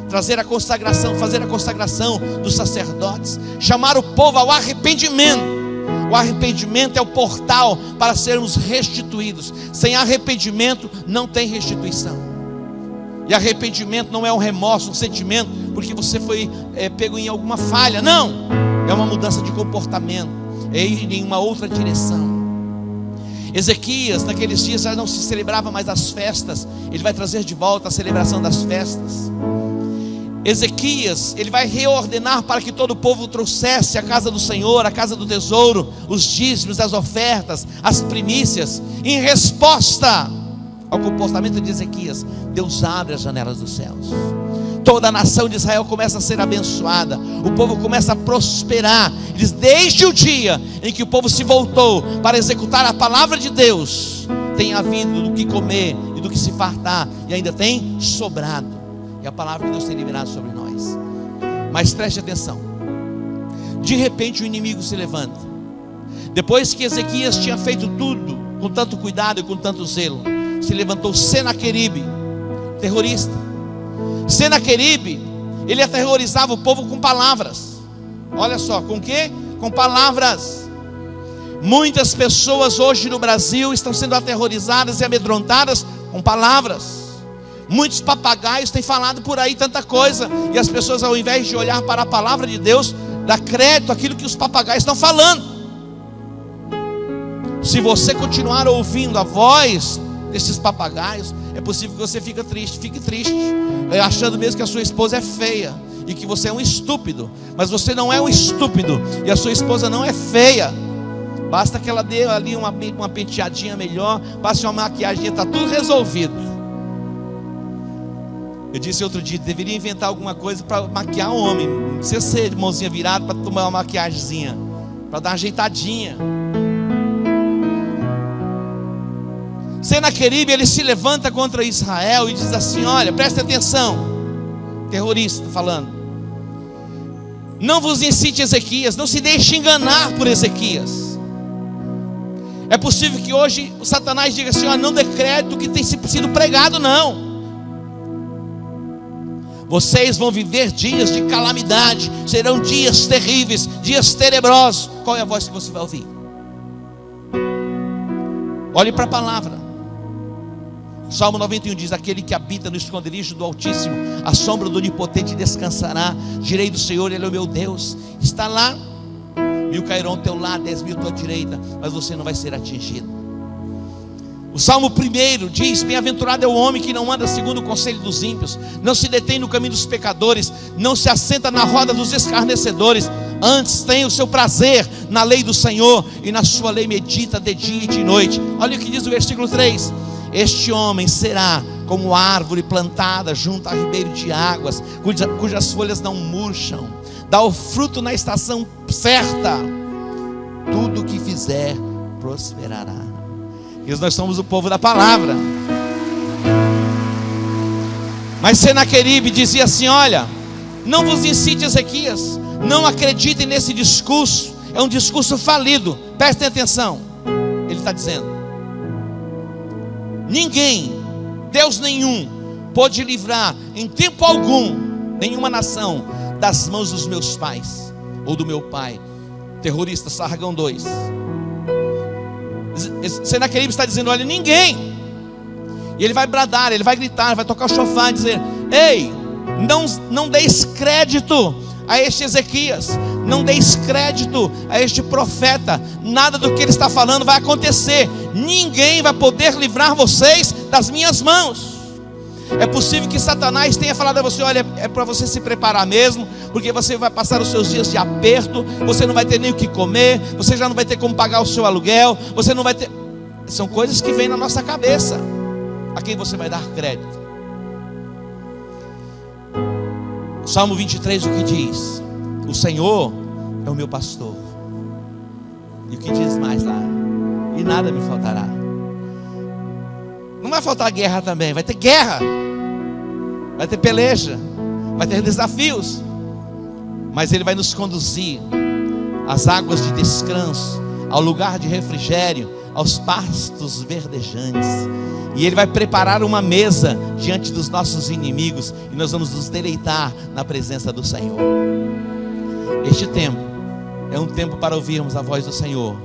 trazer a consagração, fazer a consagração dos sacerdotes, chamar o povo ao arrependimento. O arrependimento é o portal para sermos restituídos. Sem arrependimento não tem restituição. E arrependimento não é um remorso, um sentimento porque você foi pego em alguma falha. Não, é uma mudança de comportamento, é ir em uma outra direção. Ezequias, naqueles dias já não se celebrava mais as festas. Ele vai trazer de volta a celebração das festas. Ezequias, ele vai reordenar para que todo o povo trouxesse a casa do Senhor, a casa do tesouro, os dízimos, as ofertas, as primícias. Em resposta ao comportamento de Ezequias, Deus abre as janelas dos céus. Toda a nação de Israel começa a ser abençoada, o povo começa a prosperar. Desde o dia em que o povo se voltou para executar a palavra de Deus, tem havido do que comer e do que se fartar, e ainda tem sobrado. E a palavra que Deus tem liberado sobre nós. Mas preste atenção. De repente o inimigo se levanta. Depois que Ezequias tinha feito tudo com tanto cuidado e com tanto zelo, se levantou Senaqueribe, terrorista. Senaqueribe, ele aterrorizava o povo com palavras. Olha só, com o quê? Com palavras. Muitas pessoas hoje no Brasil estão sendo aterrorizadas e amedrontadas com palavras. Muitos papagaios têm falado por aí tanta coisa, e as pessoas, ao invés de olhar para a palavra de Deus, dá crédito àquilo que os papagaios estão falando. Se você continuar ouvindo a voz desses papagaios, é possível que você fique triste, achando mesmo que a sua esposa é feia e que você é um estúpido. Mas você não é um estúpido, e a sua esposa não é feia. Basta que ela dê ali uma penteadinha melhor, passe uma maquiagem, está tudo resolvido. Eu disse outro dia, deveria inventar alguma coisa para maquiar o homem. Não precisa ser de mãozinha virada para tomar uma maquiagemzinha, para dar uma ajeitadinha. Senaqueribe, ele se levanta contra Israel e diz assim: olha, preste atenção, terrorista falando, não vos incite Ezequias, não se deixe enganar por Ezequias. É possível que hoje o Satanás diga assim: ó, não dê crédito que tem sido pregado, não. Vocês vão viver dias de calamidade, serão dias terríveis, dias tenebrosos. Qual é a voz que você vai ouvir? Olhe para a palavra. Salmo 91 diz: aquele que habita no esconderijo do Altíssimo, a sombra do Onipotente descansará. Direi do Senhor, Ele é o meu Deus. Está lá, 1000 cairão ao teu lado, 10.000 à tua direita, mas você não vai ser atingido. O Salmo 1 diz: bem-aventurado é o homem que não anda segundo o conselho dos ímpios, não se detém no caminho dos pecadores, não se assenta na roda dos escarnecedores, antes tem o seu prazer na lei do Senhor, e na sua lei medita de dia e de noite. Olha o que diz o versículo 3: este homem será como árvore plantada junto a ribeiro de águas, cujas folhas não murcham, dá o fruto na estação certa, tudo o que fizer prosperará. E nós somos o povo da palavra. Mas Senaqueribe dizia assim: olha, não vos incite Ezequias, não acreditem nesse discurso, é um discurso falido. Prestem atenção, ele está dizendo: ninguém, Deus nenhum, pode livrar em tempo algum nenhuma nação das mãos dos meus pais ou do meu pai. Terrorista, Sarragão 2. Senaqueribe está dizendo: olha, ninguém. E ele vai bradar, ele vai gritar, vai tocar o chofar e dizer: ei, não deis crédito a este Ezequias, não deis crédito a este profeta, nada do que ele está falando vai acontecer, ninguém vai poder livrar vocês das minhas mãos. É possível que Satanás tenha falado a você: olha, é para você se preparar mesmo, porque você vai passar os seus dias de aperto, você não vai ter nem o que comer, você já não vai ter como pagar o seu aluguel, você não vai ter... São coisas que vêm na nossa cabeça. A quem você vai dar crédito? O Salmo 23 o que diz? O Senhor é o meu pastor. E o que diz mais lá? E nada me faltará. Não vai faltar guerra também, vai ter guerra, vai ter peleja, vai ter desafios, mas Ele vai nos conduzir às águas de descanso, ao lugar de refrigério, aos pastos verdejantes, e Ele vai preparar uma mesa diante dos nossos inimigos, e nós vamos nos deleitar na presença do Senhor. Este tempo é um tempo para ouvirmos a voz do Senhor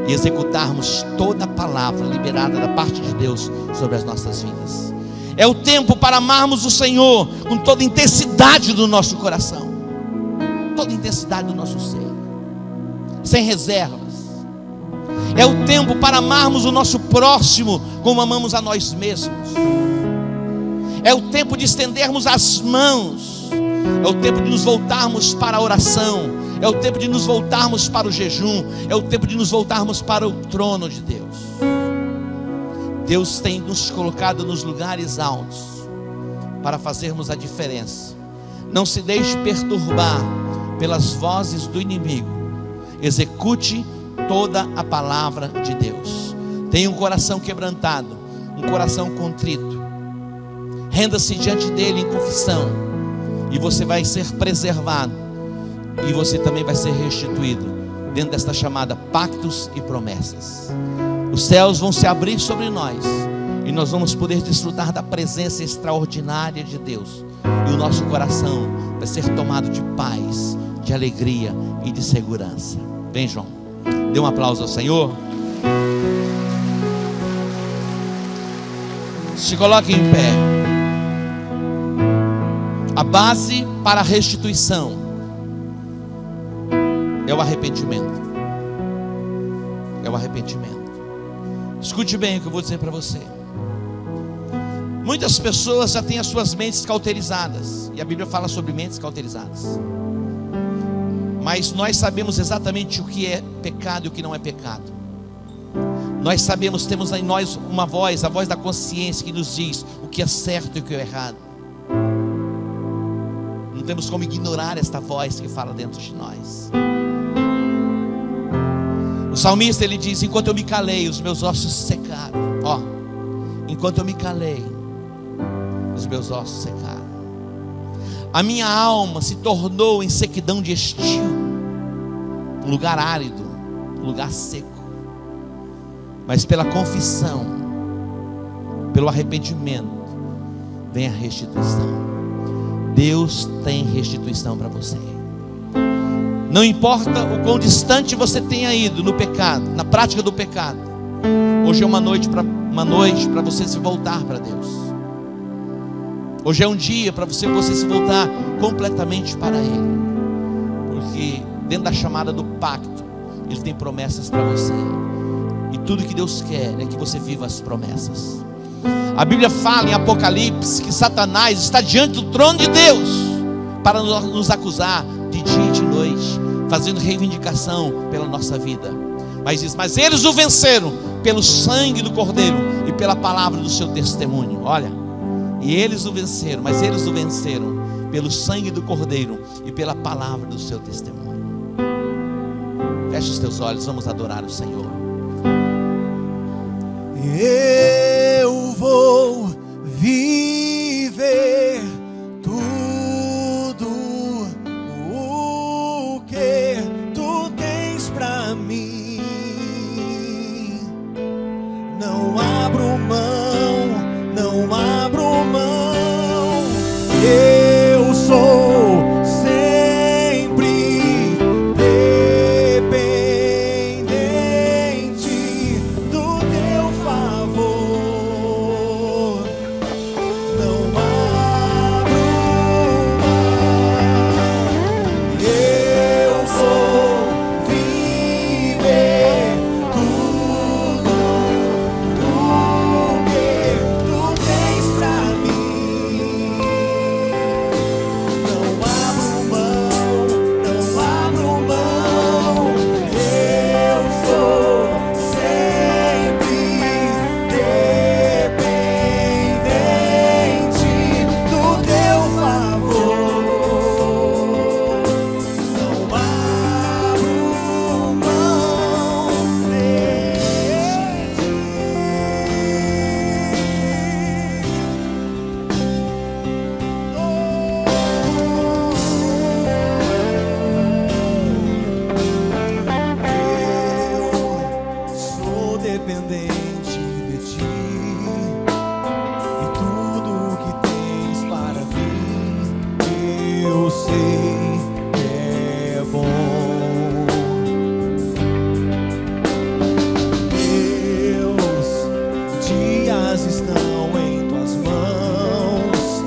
e executarmos toda a palavra liberada da parte de Deus sobre as nossas vidas. É o tempo para amarmos o Senhor com toda a intensidade do nosso coração, toda a intensidade do nosso ser, sem reservas. É o tempo para amarmos o nosso próximo como amamos a nós mesmos. É o tempo de estendermos as mãos. É o tempo de nos voltarmos para a oração. É o tempo de nos voltarmos para o jejum. É o tempo de nos voltarmos para o trono de Deus. Deus tem nos colocado nos lugares altos para fazermos a diferença. Não se deixe perturbar pelas vozes do inimigo. Execute toda a palavra de Deus. Tenha um coração quebrantado, um coração contrito. Renda-se diante dele em confissão, e você vai ser preservado. E você também vai ser restituído dentro desta chamada pactos e promessas. Os céus vão se abrir sobre nós, e nós vamos poder desfrutar da presença extraordinária de Deus. E o nosso coração vai ser tomado de paz, de alegria e de segurança. Vem, João, dê um aplauso ao Senhor. Se coloque em pé. A base para a restituição é o arrependimento. É o arrependimento. Escute bem o que eu vou dizer para você. Muitas pessoas já têm as suas mentes cauterizadas, e a Bíblia fala sobre mentes cauterizadas. Mas nós sabemos exatamente o que é pecado e o que não é pecado. Nós sabemos, temos em nós uma voz, a voz da consciência, que nos diz o que é certo e o que é errado. Não temos como ignorar esta voz que fala dentro de nós. O salmista, ele diz: enquanto eu me calei, os meus ossos secaram. Ó, enquanto eu me calei, os meus ossos secaram. A minha alma se tornou em sequidão de estio, um lugar árido, um lugar seco. Mas pela confissão, pelo arrependimento, vem a restituição. Deus tem restituição para você. Não importa o quão distante você tenha ido no pecado, na prática do pecado. Hoje é uma noite para você se voltar para Deus. Hoje é um dia para você se voltar completamente para Ele. Porque dentro da chamada do pacto, Ele tem promessas para você. E tudo que Deus quer é que você viva as promessas. A Bíblia fala em Apocalipse que Satanás está diante do trono de Deus para nos acusar de dia e de noite, fazendo reivindicação pela nossa vida. Mas diz: mas eles o venceram pelo sangue do Cordeiro e pela palavra do seu testemunho. Olha, e eles o venceram, mas eles o venceram pelo sangue do Cordeiro e pela palavra do seu testemunho. Feche os teus olhos, vamos adorar o Senhor. Eu vou viver tudo o que tu tens pra mim. Não abro mão, não abro mão. Eu sou sempre dependente do teu favor. Não abro mão. Eu sou viver tudo o que tu tens pra mim. Não abro mão, não abro mão. Eu sou sempre dependente do teu favor. Não abro mão Eu sou dependente de ti, e tudo que tens para mim, eu sei que é bom. Meus dias estão em tuas mãos,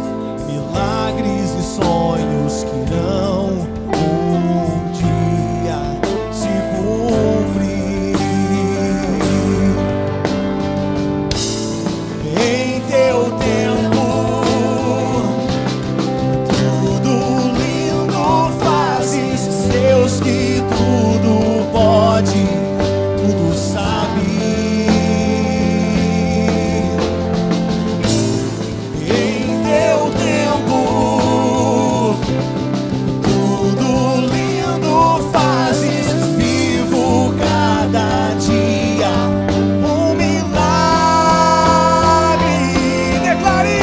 milagres e sonhos que irão um dia se cumprir. Em teu tempo, tudo lindo fazes, Deus que tudo pode, tudo sabe. Em teu tempo, tudo lindo fazes, vivo cada dia um milagre. Declare: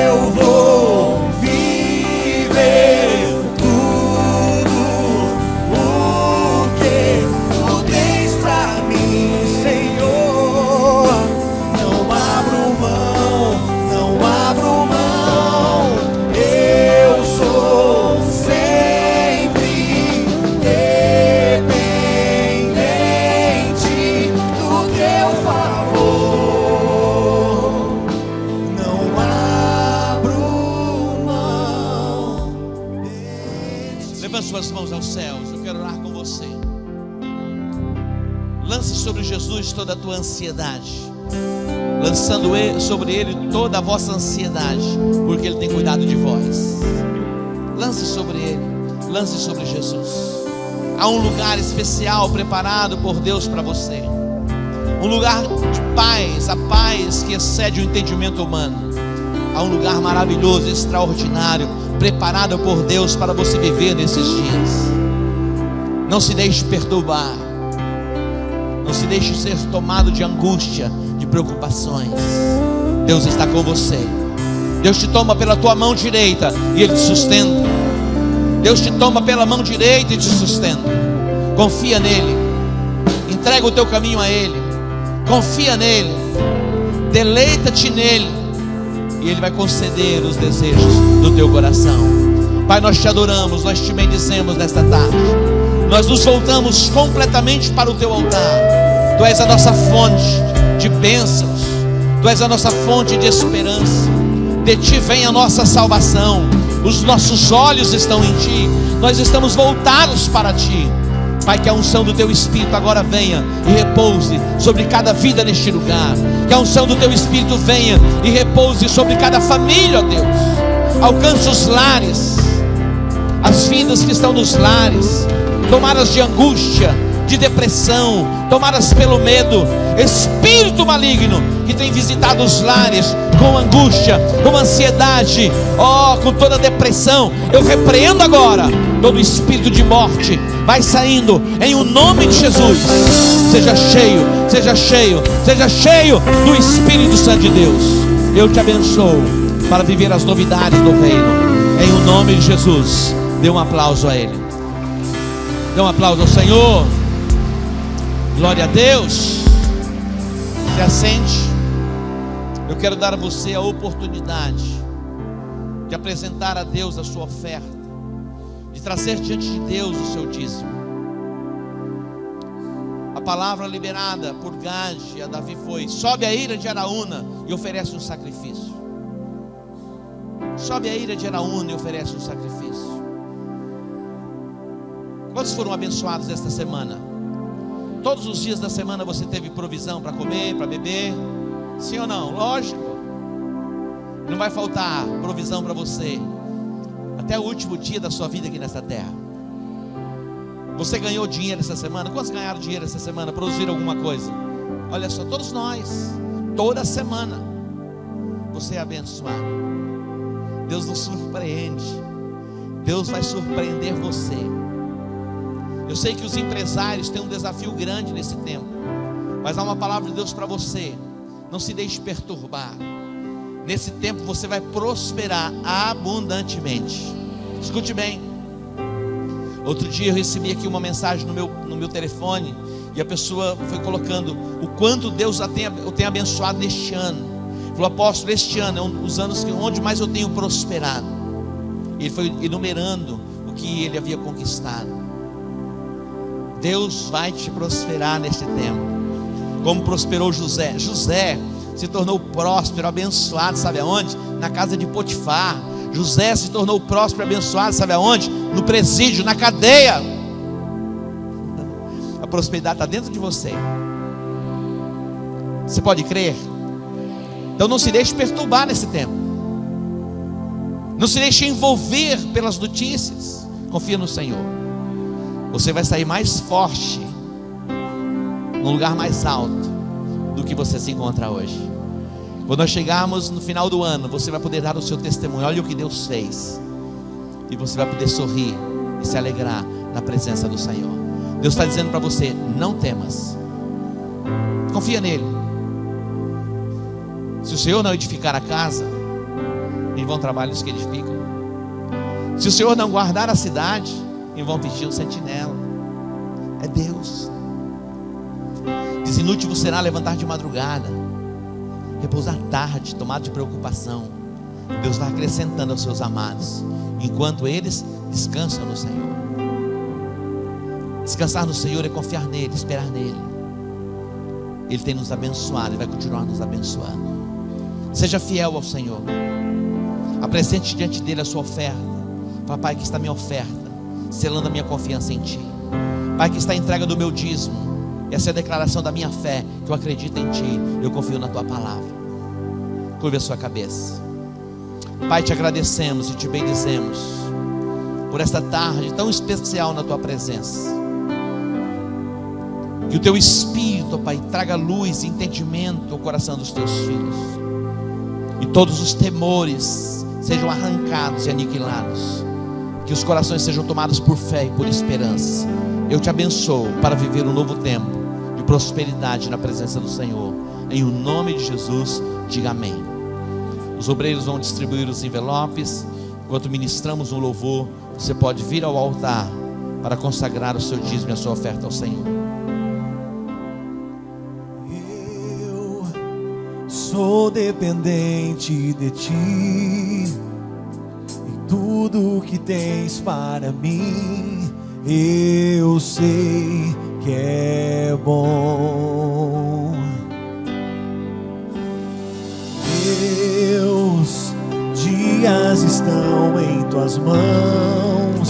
eu vou viver tudo o que tu tens pra mim, Senhor. Não abro mão, não abro mão. Eu sou sempre dependente do teu favor. Não abro mão. Levante suas mãos aos céus, eu quero orar com você. Lance sobre Jesus toda a tua ansiedade, lançando sobre Ele toda a vossa ansiedade, porque Ele tem cuidado de vós. Lance sobre Ele, lance sobre Jesus. Há um lugar especial preparado por Deus para você, um lugar de paz, a paz que excede o entendimento humano. Há um lugar maravilhoso, extraordinário, preparado por Deus para você viver nesses dias. Não se deixe perturbar. Não se deixe ser tomado de angústia, de preocupações. Deus está com você. Deus te toma pela tua mão direita e Ele te sustenta. Deus te toma pela mão direita e te sustenta. Confia nele. Entrega o teu caminho a Ele. Confia nele. Deleita-te nele. E Ele vai conceder os desejos do teu coração. Pai, nós te adoramos, nós te bendizemos nesta tarde. Nós nos voltamos completamente para o teu altar. Tu és a nossa fonte de bênçãos. Tu és a nossa fonte de esperança. De ti vem a nossa salvação. Os nossos olhos estão em ti. Nós estamos voltados para ti. Pai, que a unção do teu Espírito agora venha e repouse sobre cada vida neste lugar. Que a unção do teu Espírito venha e repouse sobre cada família, ó Deus. Alcance os lares, as vidas que estão nos lares, tomadas de angústia, de depressão, tomadas pelo medo. Espírito maligno que tem visitado os lares com angústia, com ansiedade, com toda depressão, eu repreendo agora todo espírito de morte. Vai saindo em o nome de Jesus. Seja cheio, seja cheio, seja cheio do Espírito Santo de Deus. Eu te abençoo para viver as novidades do reino. Em o nome de Jesus. Dê um aplauso a Ele. Dê um aplauso ao Senhor. Glória a Deus. Se assente. Eu quero dar a você a oportunidade de apresentar a Deus a sua oferta, de trazer diante de Deus o seu dízimo. A palavra liberada por Gade a Davi foi: sobe a ira de Araúna e oferece um sacrifício. Sobe a ira de Araúna e oferece um sacrifício. Quantos foram abençoados esta semana? Todos os dias da semana você teve provisão para comer, para beber? Sim ou não? Lógico. Não vai faltar provisão para você até o último dia da sua vida aqui nesta terra. Você ganhou dinheiro essa semana? Quantos ganharam dinheiro essa semana? Produziram alguma coisa? Olha só, todos nós, toda semana você é abençoado. Deus nos surpreende. Deus vai surpreender você. Eu sei que os empresários têm um desafio grande nesse tempo, mas há uma palavra de Deus para você: não se deixe perturbar. Nesse tempo você vai prosperar abundantemente. Escute bem. Outro dia eu recebi aqui uma mensagem no meu telefone, e a pessoa foi colocando o quanto Deus eu tenho abençoado neste ano. Falou: apóstolo, este ano é um dos anos onde mais eu tenho prosperado. Ele foi enumerando o que ele havia conquistado. Deus vai te prosperar neste tempo, como prosperou José. José se tornou próspero, abençoado, sabe aonde? Na casa de Potifar. José se tornou próspero, abençoado, sabe aonde? No presídio, na cadeia. A prosperidade está dentro de você. Você pode crer? Então não se deixe perturbar nesse tempo. Não se deixe envolver pelas notícias. Confia no Senhor. Você vai sair mais forte, num lugar mais alto do que você se encontra hoje. Quando nós chegarmos no final do ano, você vai poder dar o seu testemunho. Olha o que Deus fez. E você vai poder sorrir e se alegrar na presença do Senhor. Deus está dizendo para você: não temas. Confia nele. Se o Senhor não edificar a casa, em vão trabalham os que edificam. Se o Senhor não guardar a cidade, em vão vestir um sentinela. É Deus. Diz: inútil vos será levantar de madrugada, repousar tarde, tomado de preocupação. Deus vai acrescentando aos seus amados, enquanto eles descansam no Senhor. Descansar no Senhor é confiar nele, esperar nele. Ele tem nos abençoado e vai continuar nos abençoando. Seja fiel ao Senhor. Apresente diante dele a sua oferta. Fala: Pai, aqui está a minha oferta, selando a minha confiança em ti. Pai, que está a entrega do meu dízimo. Essa é a declaração da minha fé, que eu acredito em ti, eu confio na tua palavra. Curva a sua cabeça. Pai, te agradecemos e te bendizemos por esta tarde tão especial na tua presença. Que o teu Espírito, Pai, traga luz e entendimento ao coração dos teus filhos, e todos os temores sejam arrancados e aniquilados. Que os corações sejam tomados por fé e por esperança. eu te abençoo para viver um novo tempo de prosperidade na presença do Senhor. Em o nome de Jesus, diga amém. Os obreiros vão distribuir os envelopes. Enquanto ministramos um louvor, você pode vir ao altar para consagrar o seu dízimo e a sua oferta ao Senhor. Eu sou dependente de ti, e tudo que tens para mim, eu sei que é bom. Meus dias estão em tuas mãos,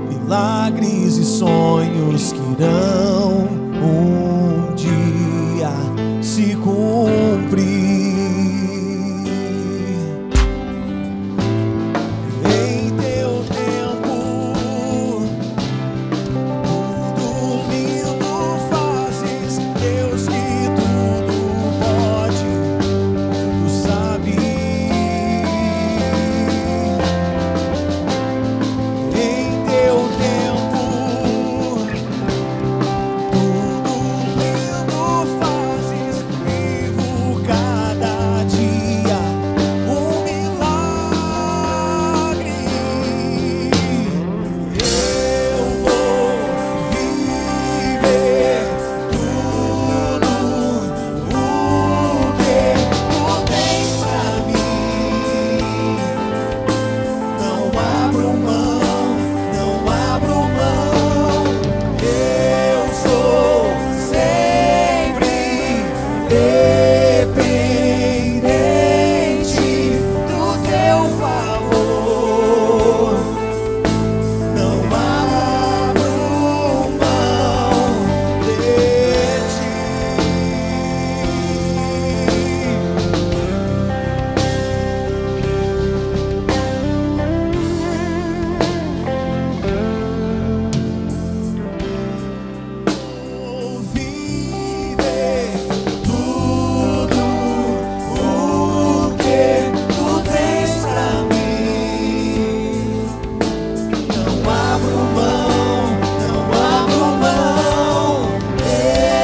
milagres e sonhos que irão um dia se cumprir. Em teu tempo, tudo lindo fazes, Deus que tudo pode, tudo sabe. Em teu tempo, tudo lindo fazes, vivo cada dia um milagre. Eu vou viver tudo o que tu tens pra mim. Não abro mão, não abro mão. Eu sou sempre dependente do teu favor. Não abro mão de ti. Vou viver tudo o que tu tens pra mim. Não abro mão, não abro mão.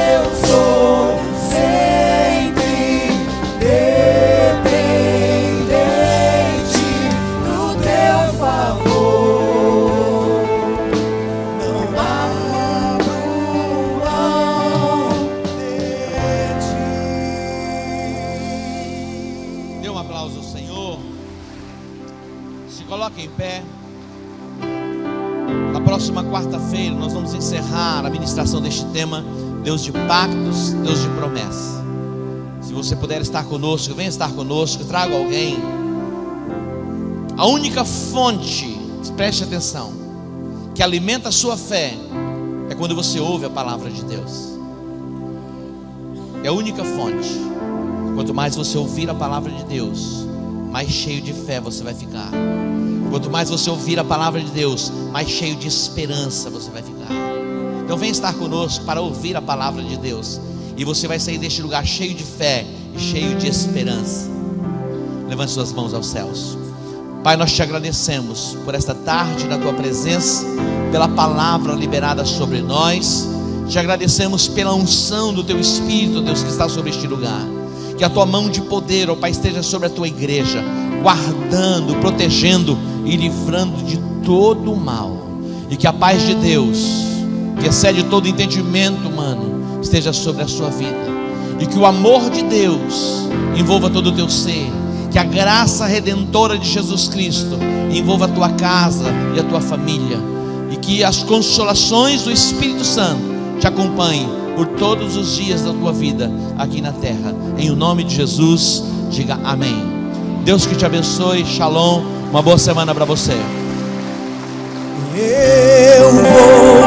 Eu sou sempre dependente do teu favor. Não abro mão de ti. Dê um aplauso ao Senhor. Se coloque em pé. Na próxima quarta-feira nós vamos encerrar a ministração deste tema, Deus de pactos, Deus de promessa. Se você puder estar conosco, venha estar conosco, traga alguém. A única fonte, preste atenção, que alimenta a sua fé é quando você ouve a palavra de Deus. É a única fonte. Quanto mais você ouvir a palavra de Deus, mais cheio de fé você vai ficar. Quanto mais você ouvir a palavra de Deus, mais cheio de esperança você vai ficar. Então vem estar conosco para ouvir a palavra de Deus, e você vai sair deste lugar cheio de fé e cheio de esperança. Levante suas mãos aos céus. Pai, nós te agradecemos por esta tarde na tua presença, pela palavra liberada sobre nós. Te agradecemos pela unção do teu Espírito, Deus, que está sobre este lugar. Que a tua mão de poder, ó Pai, esteja sobre a tua igreja, guardando, protegendo e livrando de todo o mal. E que a paz de Deus, que excede todo entendimento humano, esteja sobre a sua vida. E que o amor de Deus envolva todo o teu ser. Que a graça redentora de Jesus Cristo envolva a tua casa e a tua família. E que as consolações do Espírito Santo te acompanhem por todos os dias da tua vida aqui na terra. Em o nome de Jesus, diga amém. Deus que te abençoe, shalom, uma boa semana para você. Eu vou